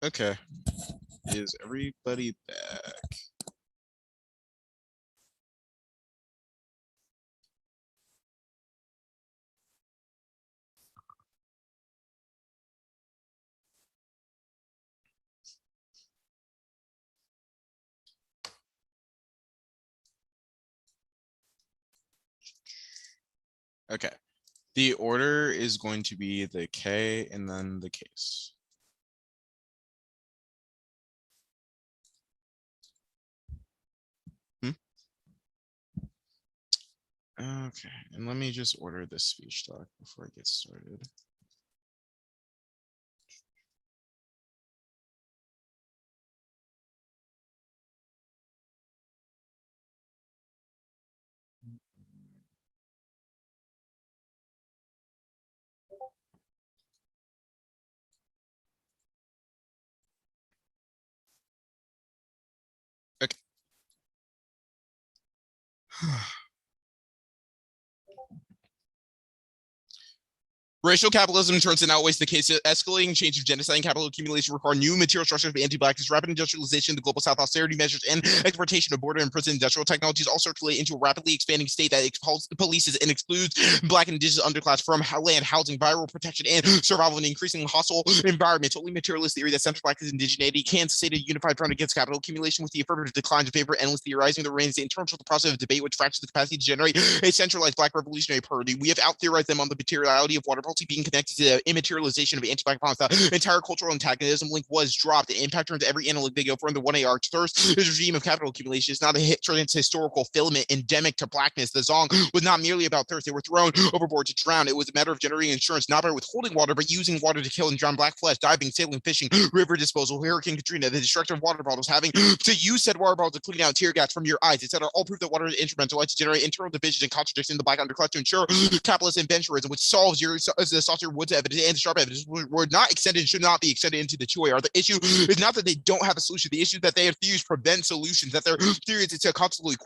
Okay. Is everybody back? Okay. The order is going to be the K and then the case. Okay, and let me just order this speech doc before I get started. Okay. Racial capitalism turns and outweighs the case of escalating change of genocide and capital accumulation require new material structures of anti-blackness, rapid industrialization, the global south austerity measures, and exportation of border and prison industrial technologies all circulate into a rapidly expanding state that polices and excludes black and indigenous underclass from land, housing, viral protection, and survival in an increasingly hostile environment. Only materialist theory that centers blackness and indigeneity can sustain a unified front against capital accumulation with the affirmative decline in favor of endless theorizing that remains the internal process of debate which fractures the capacity to generate a centralized black revolutionary party. We have out-theorized them on the materiality of water policy being connected to the immaterialization of anti-black violence. The entire cultural antagonism link was dropped. The impact turns every analytic video from the 1AR thirst. This regime of capital accumulation is not a hit turn into historical filament endemic to blackness. The Zong was not merely about thirst. They were thrown overboard to drown. It was a matter of generating insurance, not by withholding water, but using water to kill and drown black flesh, diving, sailing, fishing, river disposal, Hurricane Katrina, the destructive water bottles, having to use said water bottles to clean out tear gas from your eyes, etc. All prove that water is instrumental to generate internal divisions and contradictions in the black underclass to ensure capitalist adventurism, which solves the Saucer Woods evidence and the sharp evidence were not extended and should not be extended into the 2AR. The issue is not that they don't have a solution. The issue is that their theories prevent solutions, that their theories is to constantly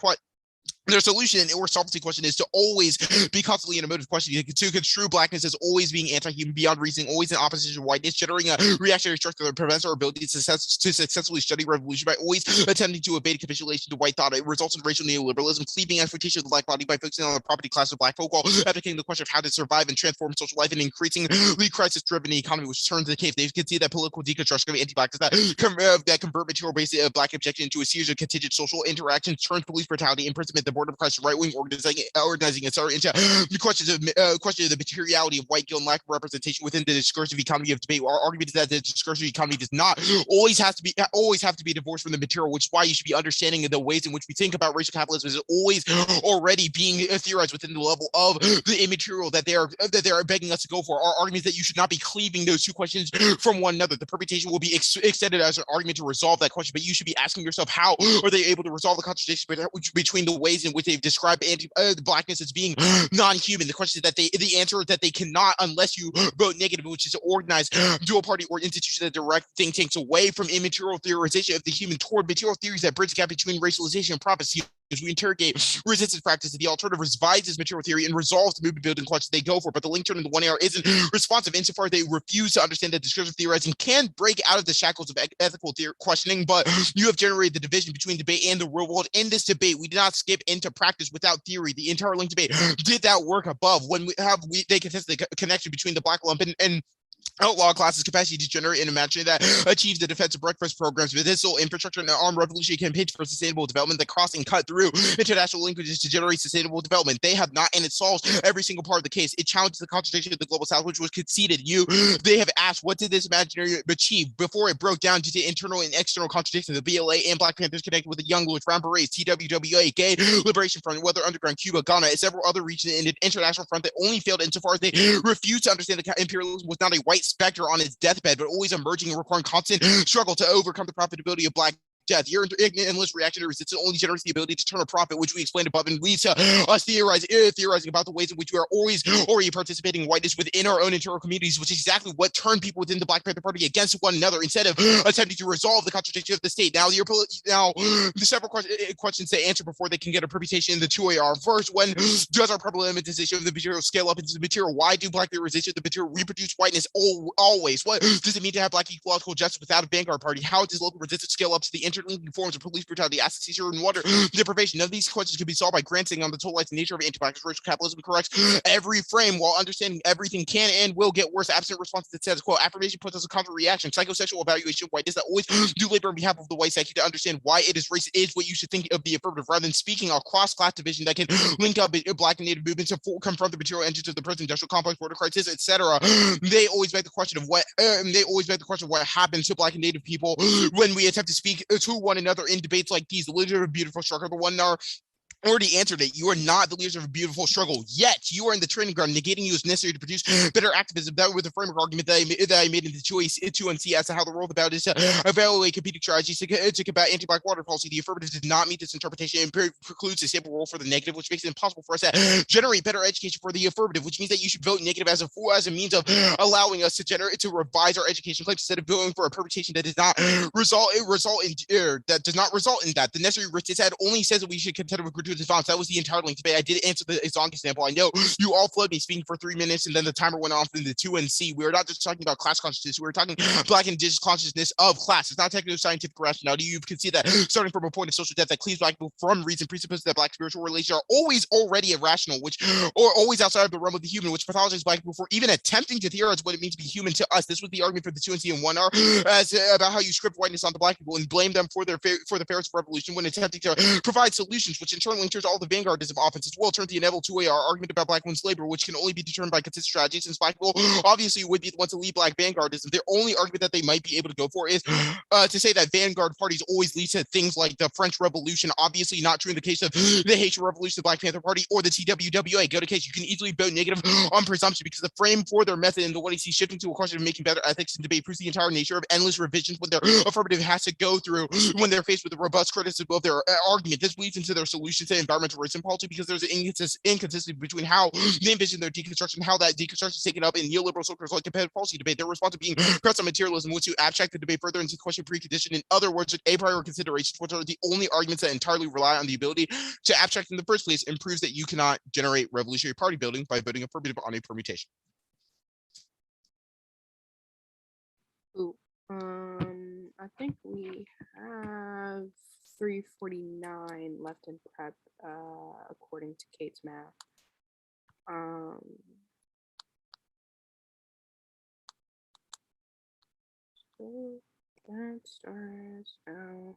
their solution or solvency question is to always be constantly in a motive question, to construe blackness as always being anti-human beyond reasoning, always in opposition to whiteness, generating a reactionary structure that prevents our ability to successfully study revolution by always attempting to evade capitulation to white thought. It results in racial neoliberalism, cleaving exploitation of the black body by focusing on the property class of black folk while advocating the question of how to survive and transform social life in an increasingly crisis-driven economy, which turns the cave. They can see that political deconstruction of anti-blackness that convert material-based black objection into a series of contingent social interactions, turns police brutality, imprisonment, the border of Christ, right-wing organizing, etc., into questions of the materiality of white guilt and lack of representation within the discursive economy of debate. Our argument is that the discursive economy does not always have to be divorced from the material, which is why you should be understanding the ways in which we think about racial capitalism is always already being theorized within the level of the immaterial that they are begging us to go for. Our argument is that you should not be cleaving those two questions from one another. The permutation will be extended as an argument to resolve that question, but you should be asking yourself, how are they able to resolve the contradiction between the ways in which they've described blackness as being non-human? The question is that the answer is that they cannot unless you vote negative, which is to organize dual party or institution that direct think tanks away from immaterial theorization of the human toward material theories that bridge the gap between racialization and prophecy. As we interrogate resistance practices, the alternative revises material theory and resolves the movement building questions they go for. But the link turn in the 1AR isn't responsive insofar as they refuse to understand that discursive theorizing can break out of the shackles of ethical questioning, but you have generated the division between debate and the real world. In this debate, we did not skip into practice without theory. The entire link debate did that work above. When they contest the connection between the black lump and outlaw classes' capacity to generate and imagine that achieves the defensive breakfast programs, medicinal infrastructure, and armed revolutionary campaigns for sustainable development that cross and cut through international linkages to generate sustainable development. They have not, and it solves every single part of the case. It challenges the contradiction of the global south, which was conceded. They have asked, what did this imaginary achieve before it broke down to the internal and external contradictions? The BLA and Black Panthers connected with the Young Lords, Brown Berets, TWWA, Gay Liberation Front, Weather Underground, Cuba, Ghana, and several other regions in an international front that only failed insofar as they refused to understand that imperialism was not a white specter on its deathbed, but always emerging and requiring constant struggle to overcome the profitability of black death. Your endless reaction to resistance only generates the ability to turn a profit, which we explained above, and leads to us theorizing about the ways in which we are always already participating in whiteness within our own internal communities, which is exactly what turned people within the Black Panther Party against one another instead of attempting to resolve the contradiction of the state. Now, the several questions to answer before they can get a permutation in the 2AR. First, when does our problematization of the material scale up into the material? Why do Black theorization of the material reproduce whiteness always? What does it mean to have Black ecological justice without a vanguard party? How does local resistance scale up to the interlinking forms of police brutality, acid seizure, and water deprivation? None of these questions can be solved by granting on the totalized nature of anti-Black racial capitalism corrects every frame, while understanding everything can and will get worse absent response to the status quo. Affirmation puts us a counter reaction. Psychosexual evaluation of whiteness that always do labor on behalf of the white psyche to understand why it is race is what you should think of the affirmative, rather than speaking a cross-class division that can link up Black and Native movements to confront the material engines of the present industrial complex, border crisis, etc. They always beg the question of what happens to Black and Native people when we attempt to speak to one another in debates like these. The leader of a beautiful struggle, the one in our already answered it. You are not the leaders of a beautiful struggle, yet you are in the training ground. Negating you is necessary to produce better activism. That was the framework argument that I made in the 2NC as to how the role about is to evaluate competing strategies to combat anti-Black water policy. The affirmative did not meet this interpretation and precludes a sample role for the negative, which makes it impossible for us to generate better education for the affirmative, which means that you should vote negative as a means of allowing us to revise our education claims instead of voting for a permutation that does not result in that. The necessary risk had only says that we should contend with gratuitous violence. That was the entitling debate. I did answer the Zonk example. I know you all flowed me speaking for 3 minutes and then the timer went off in the 2NC. We were not just talking about class consciousness. We were talking Black and Indigenous consciousness of class. It's not technical scientific rationality. You can see that starting from a point of social death that cleaves Black people from reason presupposes that Black spiritual relations are always already irrational, or always outside of the realm of the human, which pathologizes Black people for even attempting to theorize what it means to be human to us. This was the argument for the 2NC and 1R as about how you script whiteness onto Black people and blame them for the affairs of revolution when attempting to provide solutions, which in turn linkers all the vanguardism offense as well. Turn the inevitable 2AR argument about Black women's labor, which can only be determined by consistent strategies, since Black people obviously would be the ones to lead Black vanguardism. Their only argument that they might be able to go for is to say that vanguard parties always lead to things like the French Revolution. Obviously not true in the case of the Haitian Revolution, the Black Panther Party, or the TWWA. Go to case, you can easily vote negative on presumption because the frame for their method and the what he sees shifting to a question of making better ethics and debate proves the entire nature of endless revisions when their affirmative has to go through when they're faced with a robust criticism of their argument. This leads into their solution to environmental racism policy because there's an inconsistency between how they envision their deconstruction and how that deconstruction is taken up in neoliberal circles like competitive policy debate. Their response to being pressed on materialism was to abstract the debate further into the question of precondition. In other words, a priori considerations, which are the only arguments that entirely rely on the ability to abstract in the first place, and proves that you cannot generate revolutionary party building by voting affirmative on a permutation. Ooh, I think we have 349 left in prep, according to Kate's math. So that starts now.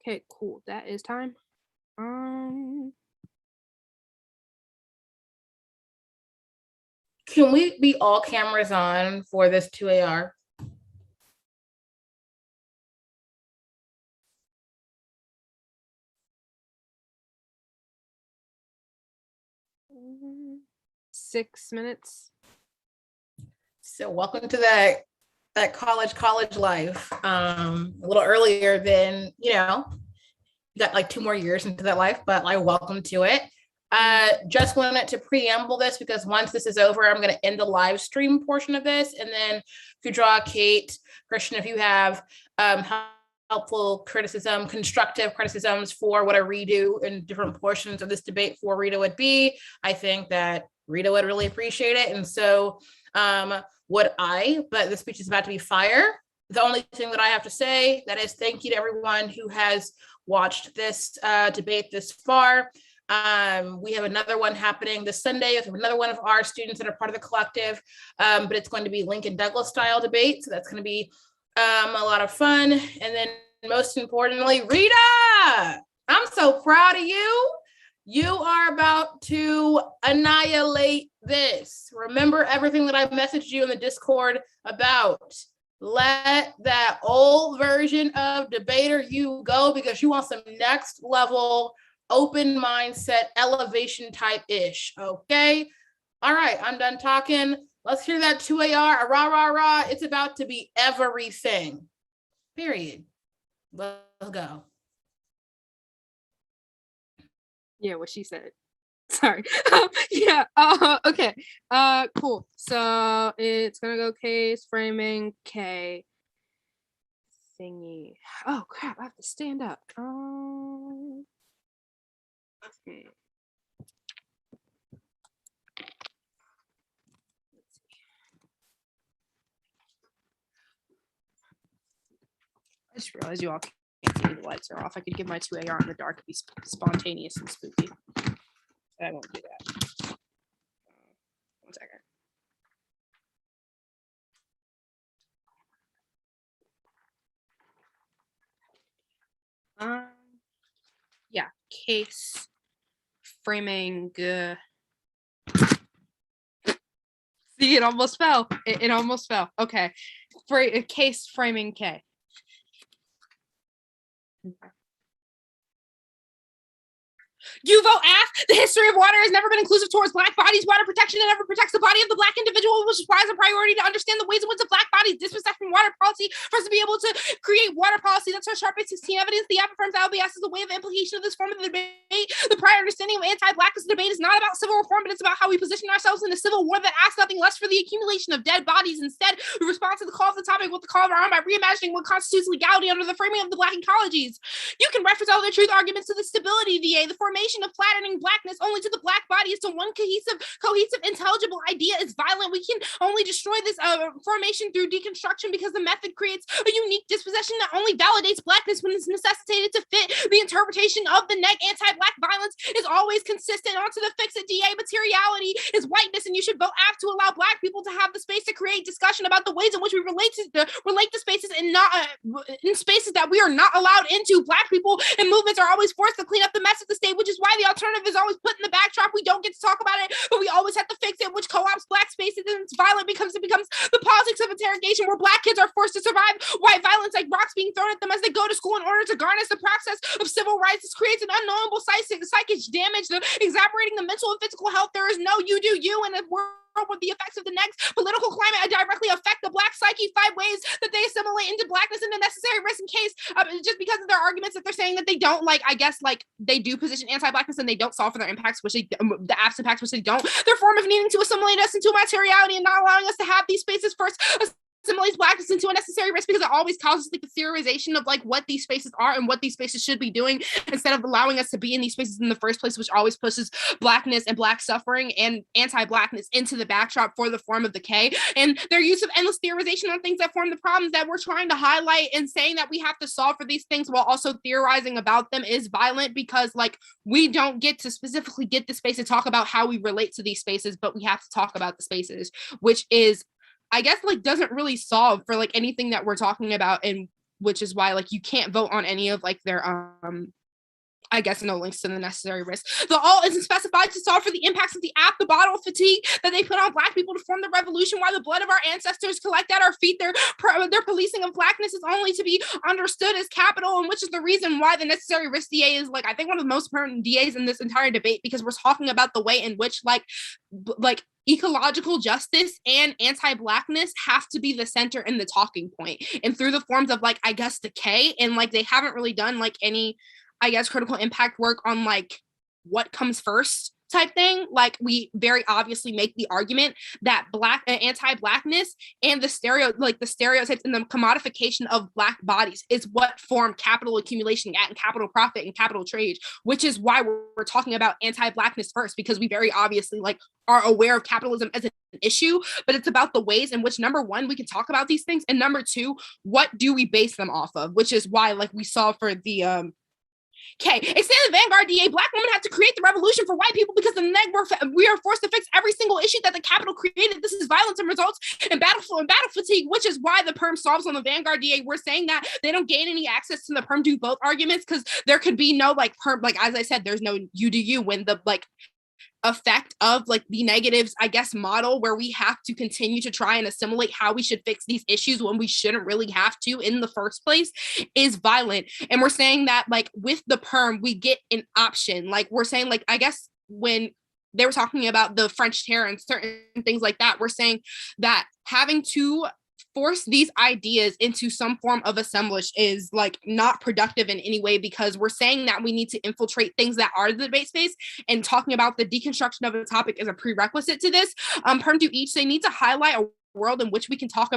Okay, cool. That is time. Can we be all cameras on for this 2AR? Mm, 6 minutes. So welcome to that college life. A little earlier than, you got like 2 more years into that life, but like welcome to it. Just wanted to preamble this because once this is over, I'm going to end the live stream portion of this, and then Kwudjwa, Kate, Christian, if you have helpful criticism, constructive criticisms for what a redo in different portions of this debate for Rita would be, I think that Rita would really appreciate it, and so would I. But the speech is about to be fire. The only thing that I have to say that is thank you to everyone who has watched this debate this far. We have another one happening this Sunday with another one of our students that are part of the collective, but it's going to be Lincoln Douglas style debate. So that's going to be a lot of fun. And then most importantly, Rita, I'm so proud of you. You are about to annihilate this. Remember everything that I messaged you in the Discord about. Let that old version of debater you go because you want some next level open mindset elevation type ish. Okay. All right. I'm done talking. Let's hear that 2AR. Rah, rah, rah. It's about to be everything. Period. Let's go. Yeah, what she said. Sorry. Yeah. Okay. Cool. So it's gonna go case framing K thingy. Oh crap! I have to stand up. Okay. I just realized you all can't see the lights are off. I could give my 2AR in the dark, it'd be spontaneous and spooky. But I won't do that. 1 second. Yeah, case framing. See, it almost fell. It almost fell. Okay, case framing K. You vote F. The history of water has never been inclusive towards Black bodies. Water protection never protects the body of the Black individual, which requires a priority to understand the ways in which the Black bodies dispossessed from water policy for us to be able to create water policy. That's our sharp 16 evidence. The affirms LBS is a way of implication of this form of the debate. The prior understanding of anti-Blackness debate is not about civil reform, but it's about how we position ourselves in a civil war that asks nothing less for the accumulation of dead bodies. Instead, we respond to the call of the topic with the call of our own by reimagining what constitutes legality under the framing of the Black ecologies. You can reference all the truth arguments to the stability VA, the formation of flattening Blackness only to the Black body is to one cohesive, intelligible idea is violent. We can only destroy this formation through deconstruction because the method creates a unique dispossession that only validates Blackness when it's necessitated to fit the interpretation of the neg. Anti-Black violence is always consistent. Onto the fix-it DA, materiality is whiteness, and you should vote aft to allow Black people to have the space to create discussion about the ways in which we relate to spaces and not in spaces that we are not allowed into. Black people and movements are always forced to clean up the mess of the state, which is why the alternative is always put in the backdrop. We don't get to talk about it, but we always have to fix it, which co-ops Black spaces, and it's violent because it becomes the politics of interrogation where Black kids are forced to survive white violence, like rocks being thrown at them as they go to school in order to garnish the process of civil rights. This creates an unknowable psychic damage, exacerbating the mental and physical health. There is no you do you in a world with the effects of the next political climate directly affect the Black psyche. 5 ways that they assimilate into Blackness and the necessary risk in case just because of their arguments that they're saying that they don't they do position anti-Blackness and they don't solve for their impacts, which the abs impacts, which they don't. Their form of needing to assimilate us into materiality and not allowing us to have these spaces first assimilates Blackness into a necessary risk because it always causes like the theorization of like what these spaces are and what these spaces should be doing instead of allowing us to be in these spaces in the first place, which always pushes Blackness and Black suffering and anti-Blackness into the backdrop for the form of the K. And their use of endless theorization on things that form the problems that we're trying to highlight and saying that we have to solve for these things while also theorizing about them is violent because like we don't get to specifically get the space to talk about how we relate to these spaces, but we have to talk about the spaces, which is I guess like doesn't really solve for like anything that we're talking about and which is why like you can't vote on any of like their I guess no links to the necessary risk. The all isn't specified to solve for the impacts of the app, the bottle of fatigue that they put on Black people to form the revolution, while the blood of our ancestors collect at our feet. Their policing of Blackness is only to be understood as capital, and which is the reason why the necessary risk DA is like, I think, one of the most important DAs in this entire debate, because we're talking about the way in which like ecological justice and anti-Blackness have to be the center and the talking point, and through the forms of like, I guess, decay, and like they haven't really done like any, I guess, critical impact work on like what comes first type thing. Like we very obviously make the argument that anti-Blackness and the stereotypes and the commodification of Black bodies is what form capital accumulation and capital profit and capital trade, which is why we're talking about anti-Blackness first, because we very obviously like are aware of capitalism as an issue, but it's about the ways in which, number one, we can talk about these things, and number two, what do we base them off of, which is why like we saw for the instead of the Vanguard DA, Black women had to create the revolution for white people because we are forced to fix every single issue that the capital created. This is violence and results in battle fatigue, which is why the perm solves on the Vanguard DA. We're saying that they don't gain any access to the perm do both arguments, because there could be no like perm, like as I said, there's no you do you when the like effect of like the negatives, I guess, model where we have to continue to try and assimilate how we should fix these issues when we shouldn't really have to in the first place is violent. And we're saying that like with the perm, we get an option. Like we're saying, like, I guess when they were talking about the French terror and certain things like that, we're saying that having to force these ideas into some form of assemblage is like not productive in any way, because we're saying that we need to infiltrate things that are the debate space, and talking about the deconstruction of a topic is a prerequisite to this. Perm do each, they need to highlight a world in which we can't talk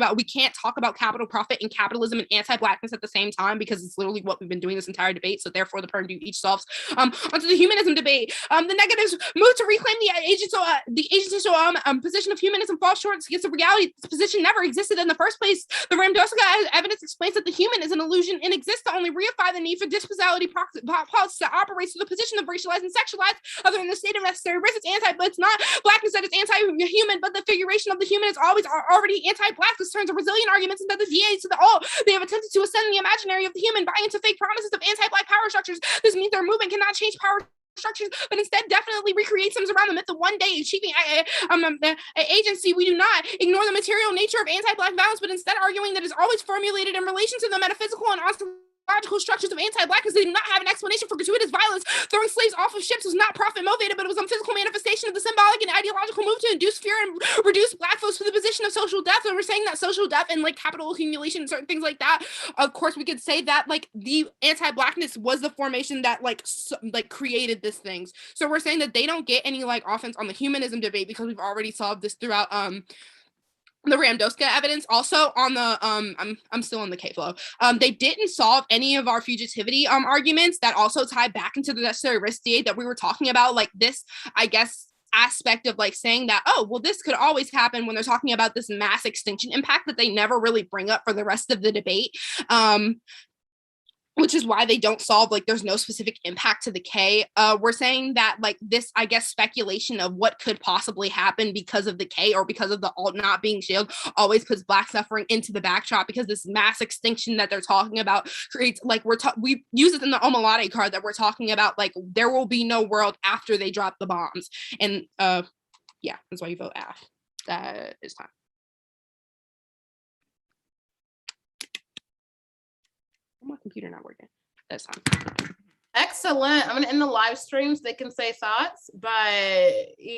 about capital profit and capitalism and anti-Blackness at the same time, because it's literally what we've been doing this entire debate. So therefore the perm do each solves. Onto the humanism debate. The negatives move to reclaim the agential position of humanism falls short against the reality this position never existed in the first place. The Mendoza evidence explains that the human is an illusion and exists to only reify the need for disposality policies that operates to the position of racialized and sexualized. Other than the state of necessary risk, but it's not Blackness that is anti-human, but the figuration of the human is always already anti-Black. This turns a resilient arguments into the DAs to the all. They have attempted to ascend the imaginary of the human, buying into fake promises of anti-Black power structures. This means their movement cannot change power structures, but instead definitely recreates them around the myth of one day achieving agency. We do not ignore the material nature of anti-Black violence, but instead arguing that it's always formulated in relation to the metaphysical and ontological structures of anti-Blackness. They do not have an explanation for gratuitous violence. Throwing slaves off of ships was not profit motivated, but it was a physical manifestation of the symbolic and ideological move to induce fear and reduce Black folks to the position of social death. And we're saying that social death and like capital accumulation and certain things like that, of course we could say that like the anti-Blackness was the formation that like created these things. So we're saying that they don't get any like offense on the humanism debate, because we've already solved this throughout the Mendoza evidence. Also on the I'm still on the K-flow. They didn't solve any of our fugitivity arguments that also tie back into the necessary risk DA that we were talking about, like this, I guess, aspect of like saying that, oh, well, this could always happen, when they're talking about this mass extinction impact that they never really bring up for the rest of the debate. Which is why they don't solve, like, there's no specific impact to the K. We're saying that, like, this, I guess, speculation of what could possibly happen because of the K or because of the alt not being shielded always puts Black suffering into the backdrop, because this mass extinction that they're talking about creates, like, we use it in the Omalate card that we're talking about, like, there will be no world after they drop the bombs. And, yeah, that's why you vote AF. That is time. My computer not working. That's time. Excellent. I'm gonna end the live stream so they can say thoughts, but